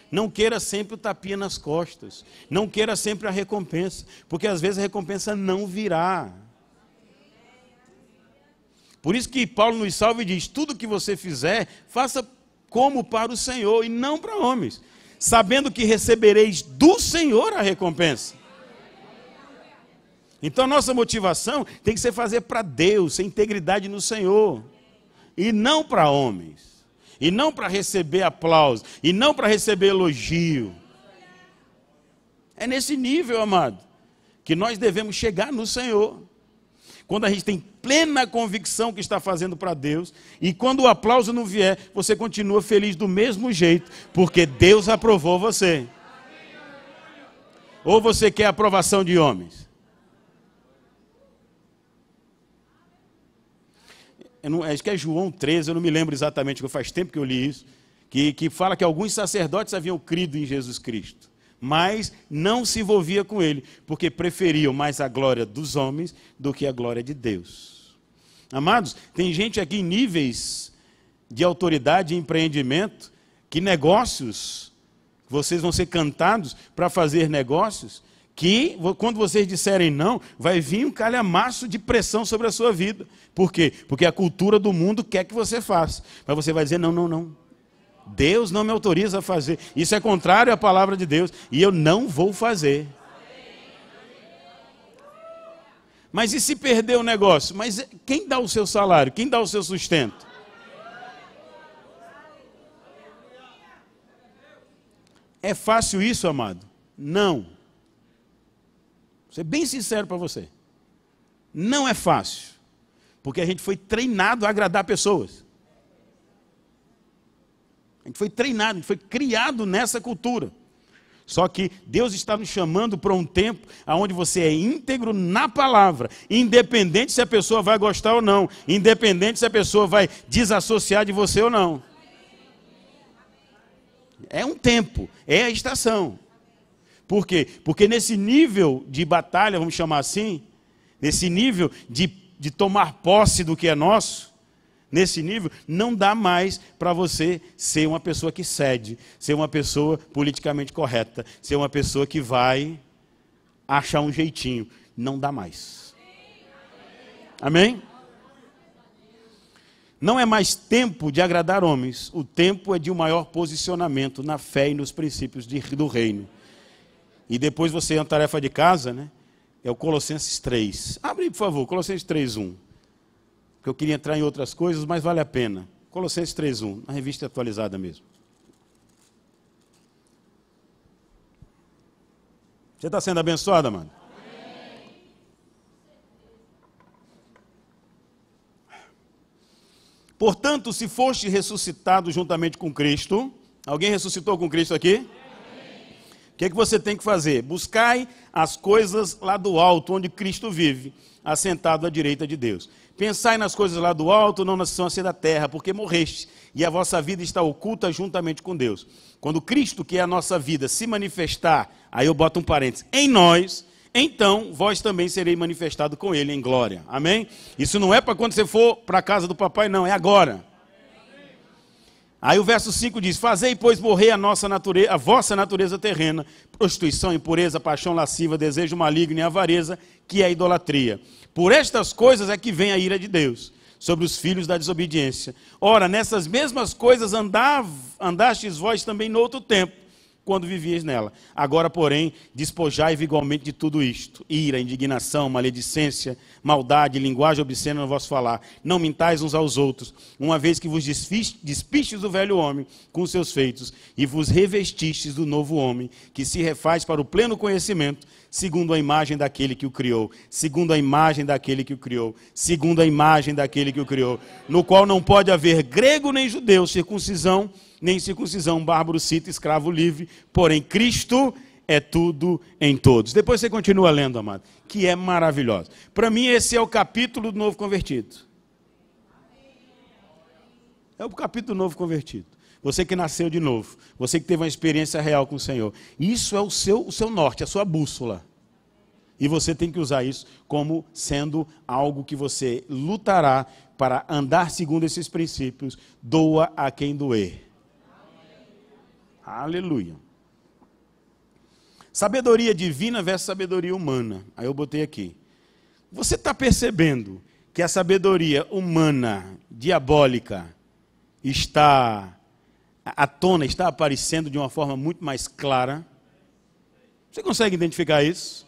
Não queira sempre o tapinha nas costas. Não queira sempre a recompensa. Porque às vezes a recompensa não virá. Por isso que Paulo nos salva e diz, tudo que você fizer, faça como para o Senhor e não para homens, sabendo que recebereis do Senhor a recompensa. Então a nossa motivação tem que ser fazer para Deus, ser integridade no Senhor, e não para homens, e não para receber aplauso, e não para receber elogio. É nesse nível, amado, que nós devemos chegar no Senhor. Quando a gente tem plena convicção que está fazendo para Deus, e quando o aplauso não vier, você continua feliz do mesmo jeito, porque Deus aprovou você. Ou você quer a aprovação de homens? Acho que é João 13, eu não me lembro exatamente, porque faz tempo que eu li isso, que fala que alguns sacerdotes haviam crido em Jesus Cristo, mas não se envolvia com ele, porque preferiam mais a glória dos homens do que a glória de Deus. Amados, tem gente aqui em níveis de autoridade e empreendimento, que negócios, vocês vão ser cantados para fazer negócios, que quando vocês disserem não, vai vir um calhamaço de pressão sobre a sua vida. Por quê? Porque a cultura do mundo quer que você faça, mas você vai dizer não, não, não. Deus não me autoriza a fazer. Isso é contrário à palavra de Deus. E eu não vou fazer. Mas e se perder o negócio? Mas quem dá o seu salário? Quem dá o seu sustento? É fácil isso, amado? Não. Vou ser bem sincero para você. Não é fácil. Porque a gente foi treinado a agradar pessoas. A gente foi treinado, a gente foi criado nessa cultura. Só que Deus está nos chamando para um tempo onde você é íntegro na palavra, independente se a pessoa vai gostar ou não, independente se a pessoa vai desassociar de você ou não. É um tempo, é a estação. Por quê? Porque nesse nível de batalha, vamos chamar assim, nesse nível de tomar posse do que é nosso, nesse nível, não dá mais para você ser uma pessoa que cede, ser uma pessoa politicamente correta, ser uma pessoa que vai achar um jeitinho. Não dá mais. Amém? Não é mais tempo de agradar homens, o tempo é de um maior posicionamento na fé e nos princípios do reino. E depois você tem uma tarefa de casa, né? É o Colossenses 3. Abre aí, por favor, Colossenses 3:1. Porque eu queria entrar em outras coisas, mas vale a pena. Colossenses 3:1, na revista atualizada mesmo. Você está sendo abençoado, mano? Portanto, se foste ressuscitado juntamente com Cristo, alguém ressuscitou com Cristo aqui? O que é que você tem que fazer? Buscai as coisas lá do alto, onde Cristo vive, assentado à direita de Deus. Pensai nas coisas lá do alto, não nas que são assim da terra, porque morreste, e a vossa vida está oculta juntamente com Deus. Quando Cristo, que é a nossa vida, se manifestar, aí eu boto um parênteses, em nós, então vós também sereis manifestado com Ele em glória. Amém? Isso não é para quando você for para a casa do papai, não, é agora. Aí o verso 5 diz, fazei, pois, morrer a vossa natureza terrena, prostituição, impureza, paixão lasciva, desejo maligno e avareza, que é a idolatria. Por estas coisas é que vem a ira de Deus, sobre os filhos da desobediência. Ora, nessas mesmas coisas andastes vós também no outro tempo, quando vivíeis nela. Agora, porém, despojai-vos igualmente de tudo isto: ira, indignação, maledicência, maldade, linguagem obscena no vosso falar. Não mintais uns aos outros, uma vez que vos despistes do velho homem com seus feitos, e vos revestistes do novo homem, que se refaz para o pleno conhecimento, segundo a imagem daquele que o criou, segundo a imagem daquele que o criou, segundo a imagem daquele que o criou, no qual não pode haver grego nem judeu, circuncisão nem circuncisão, bárbaro, cita, escravo, livre, porém Cristo é tudo em todos. Depois você continua lendo, amado, que é maravilhoso. Para mim esse é o capítulo do novo convertido. É o capítulo do novo convertido. Você que nasceu de novo, você que teve uma experiência real com o Senhor. Isso é o seu norte, a sua bússola. E você tem que usar isso como sendo algo que você lutará para andar segundo esses princípios. Doa a quem doer. Aleluia. Sabedoria divina versus sabedoria humana. Aí eu botei aqui. Você está percebendo que a sabedoria humana, diabólica, está à tona, está aparecendo de uma forma muito mais clara? Você consegue identificar isso?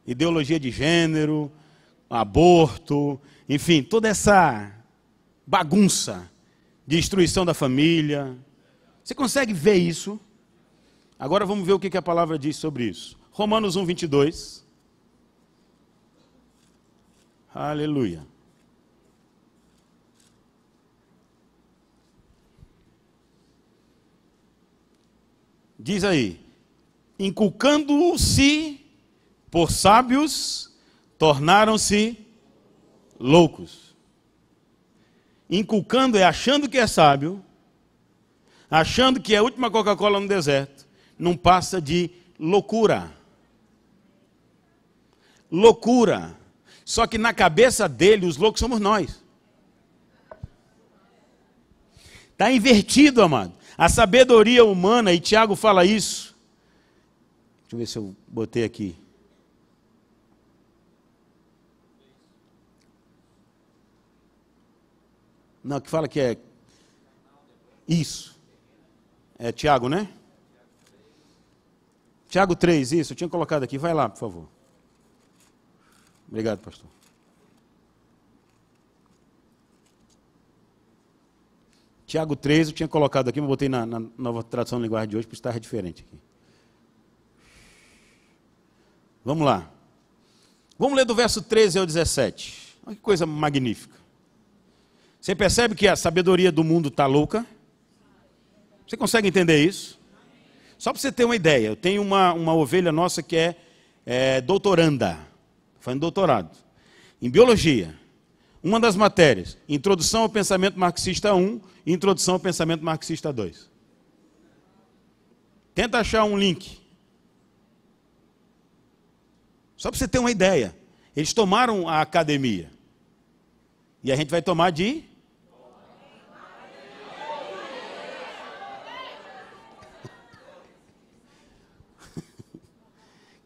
Ideologia de gênero, aborto, enfim, toda essa bagunça, destruição da família. Você consegue ver isso? Agora vamos ver o que a palavra diz sobre isso. Romanos 1:22. Aleluia. Diz aí, inculcando-se por sábios, tornaram-se loucos. Inculcando é achando que é sábio, achando que é a última Coca-Cola no deserto, não passa de loucura. Loucura. Só que na cabeça dele, os loucos somos nós. Está invertido, amado. A sabedoria humana, e Tiago fala isso. Deixa eu ver se eu botei aqui. Não, que fala que é isso. É Tiago, né? Tiago 3, isso, eu tinha colocado aqui. Vai lá, por favor. Obrigado, pastor. Tiago 3, eu tinha colocado aqui, mas botei na nova tradução da linguagem de hoje, para estar diferente aqui. Vamos lá. Vamos ler do verso 13 ao 17. Olha que coisa magnífica. Você percebe que a sabedoria do mundo está louca? Você consegue entender isso? Só para você ter uma ideia, eu tenho uma ovelha nossa que é doutoranda, fazendo doutorado, em biologia. Uma das matérias, Introdução ao Pensamento Marxista 1 e Introdução ao Pensamento Marxista 2. Tenta achar um link. Só para você ter uma ideia. Eles tomaram a academia. E a gente vai tomar de...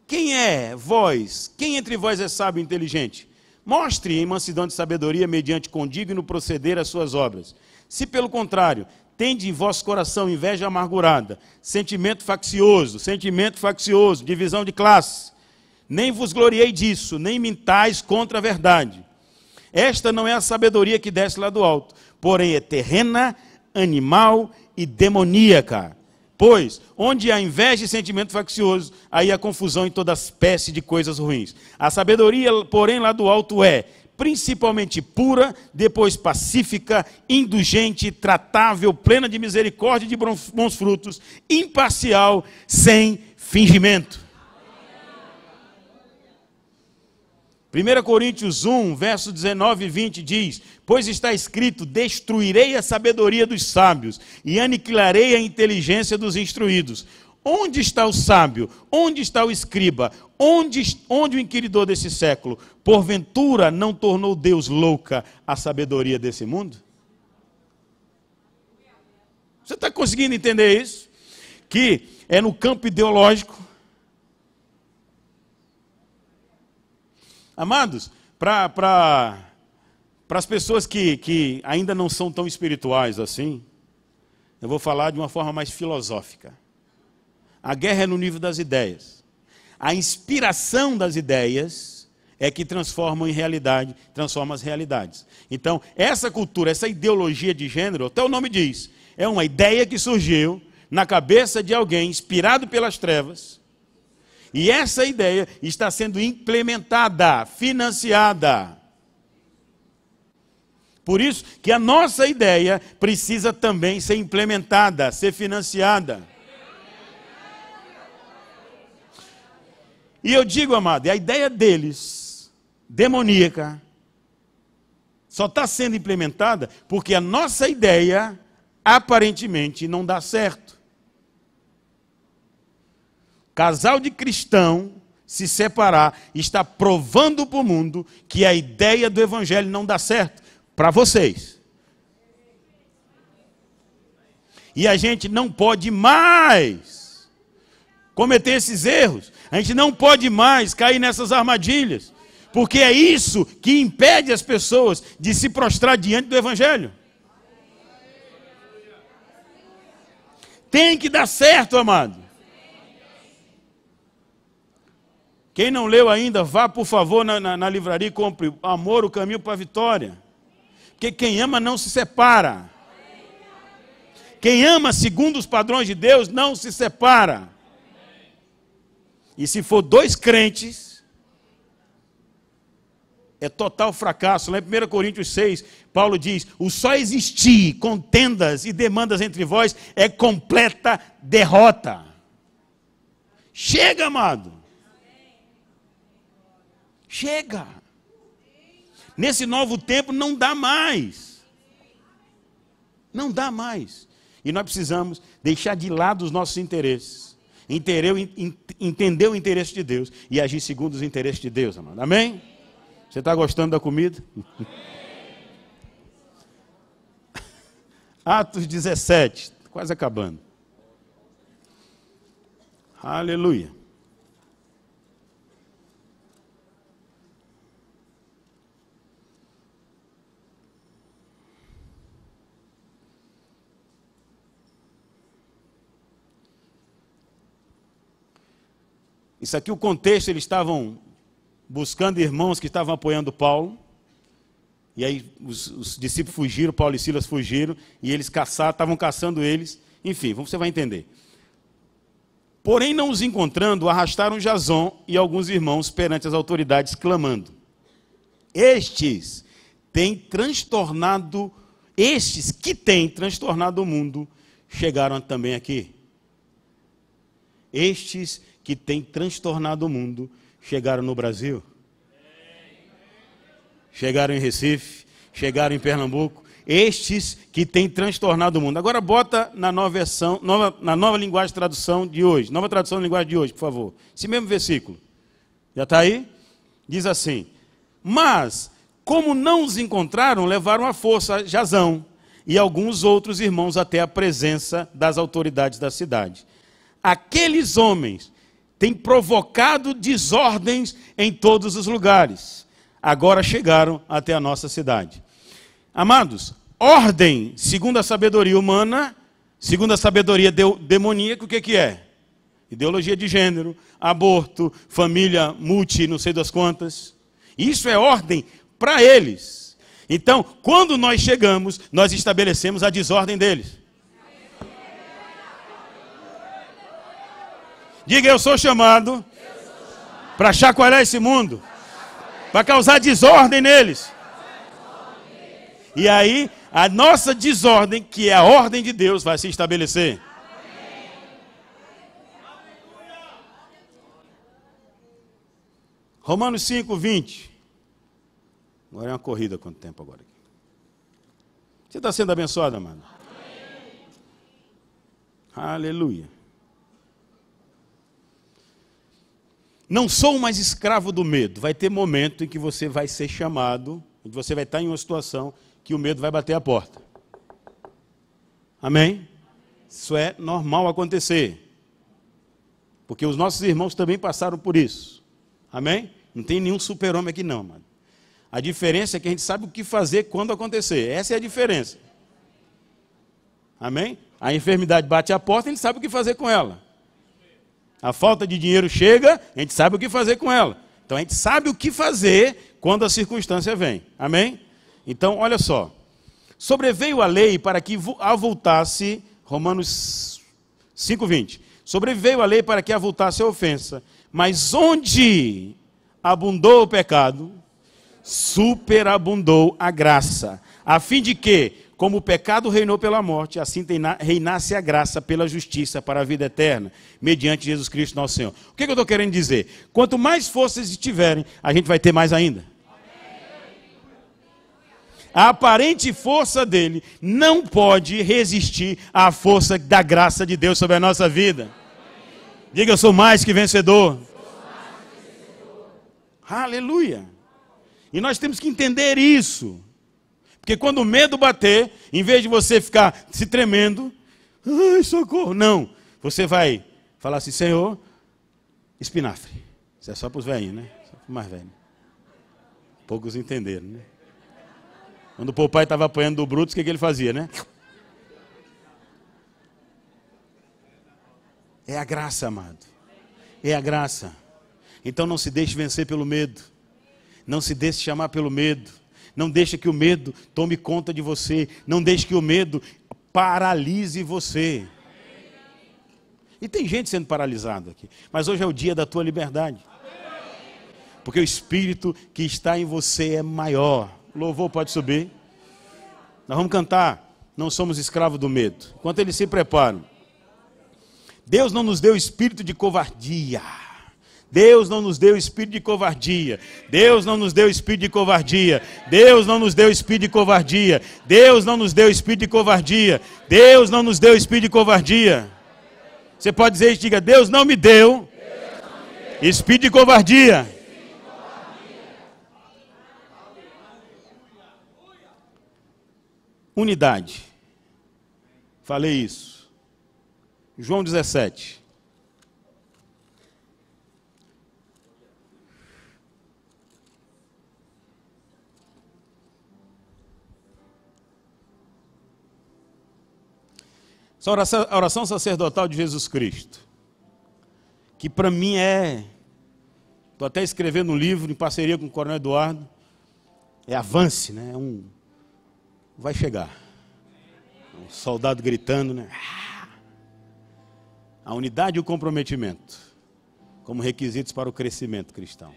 Quem é vós? Quem entre vós é sábio e inteligente? Mostre em mansidão de sabedoria mediante condigno proceder as suas obras. Se, pelo contrário, tende em vosso coração inveja amargurada, sentimento faccioso, divisão de classe, nem vos gloriei disso, nem mintais contra a verdade. Esta não é a sabedoria que desce lá do alto, porém é terrena, animal e demoníaca. Pois, onde há inveja e sentimento faccioso, aí há confusão em toda espécie de coisas ruins. A sabedoria, porém, lá do alto é, principalmente pura, depois pacífica, indulgente, tratável, plena de misericórdia e de bons frutos, imparcial, sem fingimento. 1 Coríntios 1, versos 19 e 20 diz: pois está escrito, destruirei a sabedoria dos sábios e aniquilarei a inteligência dos instruídos. Onde está o sábio? Onde está o escriba? Onde o inquiridor desse século? Porventura não tornou Deus louca a sabedoria desse mundo? Você está conseguindo entender isso? Que é no campo ideológico. Amados, para as pessoas que ainda não são tão espirituais assim, eu vou falar de uma forma mais filosófica. A guerra é no nível das ideias. A inspiração das ideias é que transforma as realidades. Então, essa cultura, essa ideologia de gênero, até o nome diz, é uma ideia que surgiu na cabeça de alguém inspirado pelas trevas. E essa ideia está sendo implementada, financiada. Por isso que a nossa ideia precisa também ser implementada, ser financiada. E eu digo, amado, a ideia deles, demoníaca, só está sendo implementada porque a nossa ideia, aparentemente, não dá certo. Casal de cristão se separar está provando para o mundo que a ideia do evangelho não dá certo para vocês. E a gente não pode mais cometer esses erros. A gente não pode mais cair nessas armadilhas. Porque é isso que impede as pessoas de se prostrar diante do evangelho. Tem que dar certo, amado. Quem não leu ainda, vá por favor na livraria e compre Amor, o Caminho para a Vitória. Porque quem ama não se separa. Quem ama segundo os padrões de Deus não se separa. E se for dois crentes, é total fracasso. Lá em 1 Coríntios 6, Paulo diz, o só existir contendas e demandas entre vós é completa derrota. Chega, amado. Chega. Nesse novo tempo não dá mais. Não dá mais. E nós precisamos deixar de lado os nossos interesses. Entender o interesse de Deus e agir segundo os interesses de Deus, amado. Amém? Você está gostando da comida? Atos 17, quase acabando. Aleluia. Isso aqui, o contexto, eles estavam buscando irmãos que estavam apoiando Paulo. E aí os discípulos fugiram, Paulo e Silas fugiram, e eles estavam caçando eles. Enfim, você vai entender. Porém, não os encontrando, arrastaram Jason e alguns irmãos perante as autoridades, clamando. Estes que têm transtornado o mundo, chegaram também aqui. estes que têm transtornado o mundo chegaram no Brasil. Chegaram em Recife, chegaram em Pernambuco. Estes que têm transtornado o mundo. Agora bota na nova versão, na nova linguagem de tradução de hoje. Nova tradução de linguagem de hoje, por favor. Esse mesmo versículo. Já está aí? Diz assim: mas, como não os encontraram, levaram à força Jasão e alguns outros irmãos até a presença das autoridades da cidade. Aqueles homens têm provocado desordens em todos os lugares. Agora chegaram até a nossa cidade. Amados, ordem, segundo a sabedoria humana, segundo a sabedoria demoníaca, o que é? Ideologia de gênero, aborto, família multi, não sei das quantas. Isso é ordem para eles. Então, quando nós chegamos, nós estabelecemos a desordem deles. Diga, eu sou chamado para chacoalhar esse mundo, para causar desordem neles. E aí, a nossa desordem, que é a ordem de Deus, vai se estabelecer. Romanos 5, 20. Agora é uma corrida, quanto tempo agora? Você está sendo abençoado, amado? Aleluia. Não sou mais escravo do medo. Vai ter momento em que você vai ser chamado, em que você vai estar em uma situação que o medo vai bater a porta. Amém? Isso é normal acontecer. Porque os nossos irmãos também passaram por isso. Amém? Não tem nenhum super-homem aqui não, mano. A diferença é que a gente sabe o que fazer quando acontecer. Essa é a diferença. Amém? A enfermidade bate a porta, a gente sabe o que fazer com ela. A falta de dinheiro chega, a gente sabe o que fazer com ela. Então a gente sabe o que fazer quando a circunstância vem. Amém? Então, olha só. Sobreveio a lei para que avultasse, Romanos 5:20. Sobreveio a lei para que avultasse a ofensa. Mas onde abundou o pecado, superabundou a graça. A fim de que, como o pecado reinou pela morte, assim reinasse a graça pela justiça para a vida eterna, mediante Jesus Cristo nosso Senhor. O que eu estou querendo dizer? Quanto mais forças estiverem, a gente vai ter mais ainda. A aparente força dele não pode resistir à força da graça de Deus sobre a nossa vida. Diga, eu sou mais que vencedor. Aleluia. E nós temos que entender isso. Porque quando o medo bater, em vez de você ficar se tremendo, ai, socorro, não. Você vai falar assim, Senhor, espinafre. Isso é só para os velhinhos, né? Só para os mais velhos. Poucos entenderam, né? Quando o papai estava apanhando do Brutus, o que ele fazia, né? É a graça, amado. É a graça. Então não se deixe vencer pelo medo. Não se deixe chamar pelo medo. Não deixe que o medo tome conta de você. Não deixe que o medo paralise você. E tem gente sendo paralisada aqui. Mas hoje é o dia da tua liberdade. Porque o Espírito que está em você é maior. O louvor pode subir. Nós vamos cantar. Não somos escravos do medo. Enquanto eles se preparam. Deus não nos deu espírito de covardia. Deus não nos deu espírito de covardia. Deus não nos deu espírito de covardia. Deus não nos deu espírito de covardia. Deus não nos deu espírito de covardia. Deus não nos deu espírito de covardia. Você pode dizer isso, diga, Deus não me deu espírito de covardia. Unidade. Falei isso. João 17. Essa oração sacerdotal de Jesus Cristo, que para mim estou até escrevendo um livro em parceria com o Coronel Eduardo, avance, né? Vai chegar. Um soldado gritando, né? A unidade e o comprometimento como requisitos para o crescimento cristão.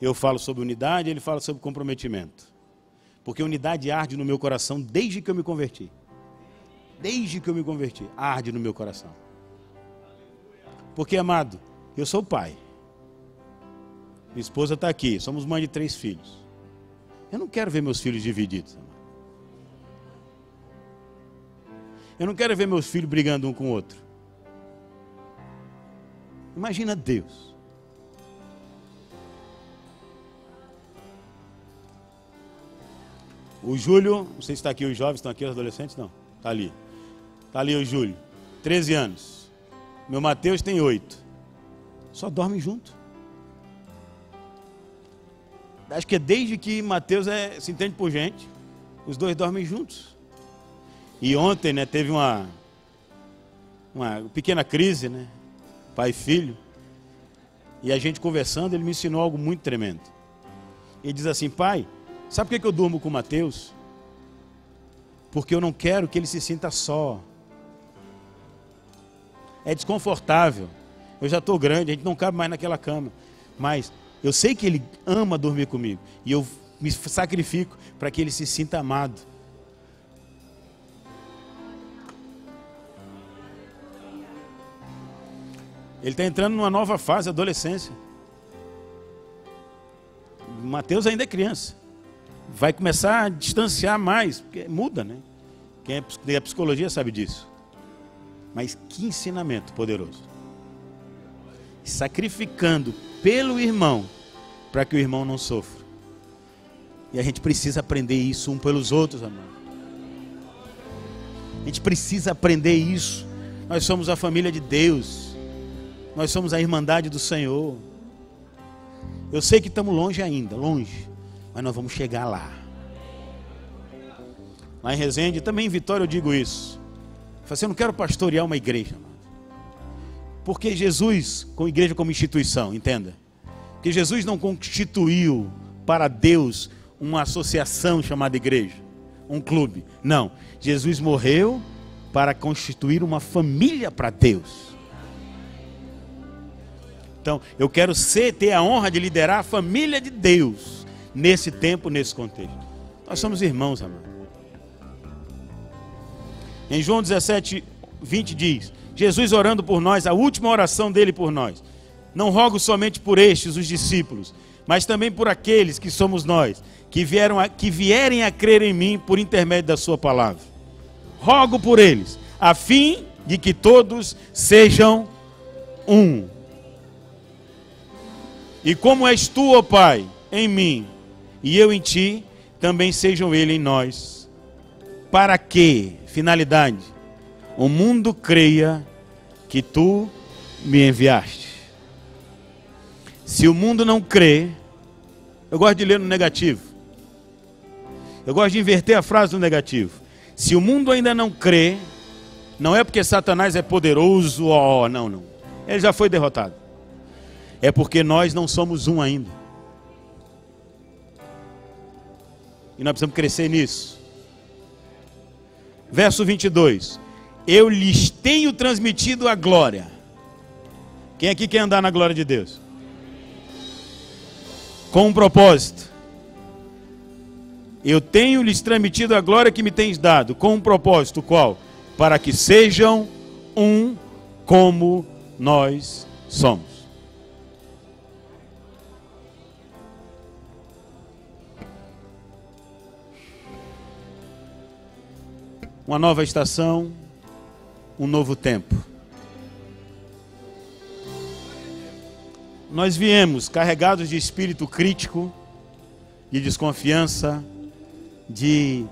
Eu falo sobre unidade, ele fala sobre comprometimento. Porque unidade arde no meu coração desde que eu me converti. Desde que eu me converti, arde no meu coração. Porque, amado, eu sou pai. Minha esposa está aqui, somos mãe de 3 filhos. Eu não quero ver meus filhos divididos, amado. Eu não quero ver meus filhos brigando um com o outro. Imagina Deus. O Júlio, não sei se está aqui os jovens, estão aqui os adolescentes? Não, está ali. Está ali o Júlio, 13 anos. Meu Mateus tem 8. Só dormem junto. Acho que é desde que Mateus se entende por gente, os dois dormem juntos. E ontem, né, teve uma pequena crise, né? Pai e filho. E a gente conversando, ele me ensinou algo muito tremendo. Ele diz assim: pai, sabe por que eu durmo com o Mateus? Porque eu não quero que ele se sinta só. É desconfortável. Eu já estou grande, a gente não cabe mais naquela cama. Mas eu sei que ele ama dormir comigo. E eu me sacrifico para que ele se sinta amado. Ele está entrando numa nova fase, adolescência. O Mateus ainda é criança. Vai começar a distanciar mais, porque muda, né? Quem é psicologia sabe disso. Mas que ensinamento poderoso. Sacrificando pelo irmão, para que o irmão não sofra. E a gente precisa aprender isso um pelos outros, amado. A gente precisa aprender isso. Nós somos a família de Deus. Nós somos a irmandade do Senhor. Eu sei que estamos longe ainda, longe. Mas nós vamos chegar lá. Lá em Resende, também em Vitória eu digo isso. Eu falei assim, eu não quero pastorear uma igreja. Porque Jesus, com a igreja como instituição, entenda. Porque Jesus não constituiu para Deus uma associação chamada igreja. Um clube. Não. Jesus morreu para constituir uma família para Deus. Então, eu quero ter a honra de liderar a família de Deus nesse tempo, nesse contexto. Nós somos irmãos, amado. Em João 17, 20 diz: Jesus orando por nós, a última oração dele por nós. Não rogo somente por estes, os discípulos, mas também por aqueles que somos nós, que vierem a crer em mim por intermédio da sua palavra. Rogo por eles, a fim de que todos sejam um. E como és tu, ó Pai, em mim, e eu em ti, também sejam eles em nós. Para que, finalidade, o mundo creia que tu me enviaste. Se o mundo não crê, eu gosto de ler no negativo. Eu gosto de inverter a frase no negativo. Se o mundo ainda não crê, não é porque Satanás é poderoso, não. Ele já foi derrotado. É porque nós não somos um ainda. E nós precisamos crescer nisso. Verso 22. Eu lhes tenho transmitido a glória. Quem aqui quer andar na glória de Deus? Com um propósito. Eu tenho lhes transmitido a glória que me tens dado. Com um propósito, qual? Para que sejam um como nós somos. Uma nova estação, um novo tempo. Nós viemos carregados de espírito crítico, de desconfiança, de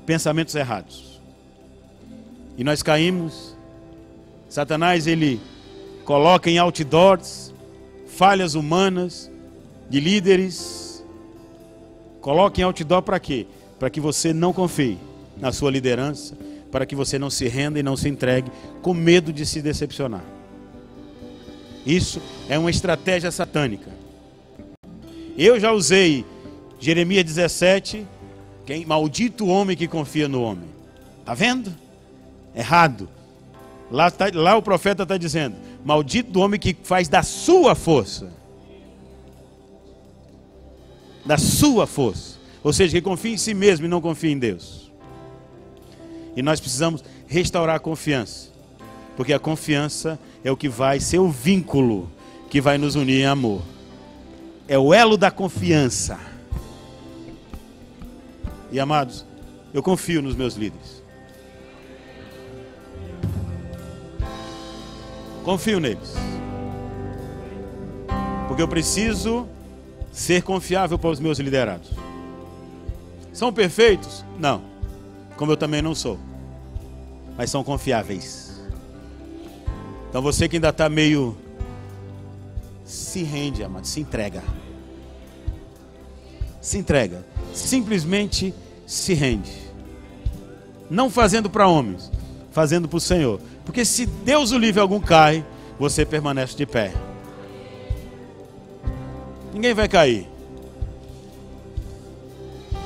pensamentos errados. E nós caímos. Satanás, ele coloca em outdoors falhas humanas de líderes. Coloca em outdoor para quê? Para que você não confie na sua liderança, para que você não se renda e não se entregue com medo de se decepcionar. Isso é uma estratégia satânica. Eu já usei Jeremias 17, maldito o homem que confia no homem. Está vendo? Errado. Lá o profeta está dizendo, maldito do homem que faz da sua força. Da sua força. Ou seja, que confia em si mesmo e não confia em Deus. E nós precisamos restaurar a confiança. Porque a confiança é o que vai ser o vínculo que vai nos unir em amor. É o elo da confiança. E amados, eu confio nos meus líderes. Confio neles. Porque eu preciso ser confiável para os meus liderados. São perfeitos? Não. Como eu também não sou. Mas são confiáveis. Então você que ainda está meio... Se rende, amado. Se entrega. Se entrega. Simplesmente se rende. Não fazendo para homens. Fazendo para o Senhor. Porque se Deus o livre algum cai, você permanece de pé. Ninguém vai cair.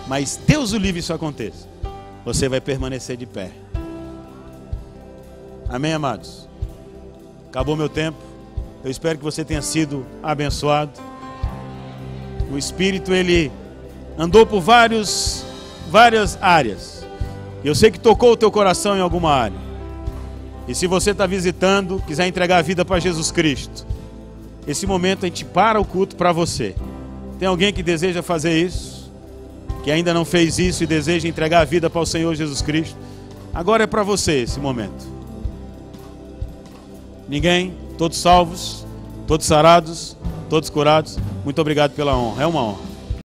Mas Deus o livre isso aconteça. Você vai permanecer de pé. Amém, amados? Acabou meu tempo. Eu espero que você tenha sido abençoado. O Espírito, ele andou por várias áreas. Eu sei que tocou o teu coração em alguma área. E se você está visitando, quiser entregar a vida para Jesus Cristo, esse momento a gente para o culto para você. Tem alguém que deseja fazer isso? Que ainda não fez isso e deseja entregar a vida para o Senhor Jesus Cristo? Agora é para você esse momento. Ninguém? Todos salvos? Todos sarados? Todos curados? Muito obrigado pela honra. É uma honra.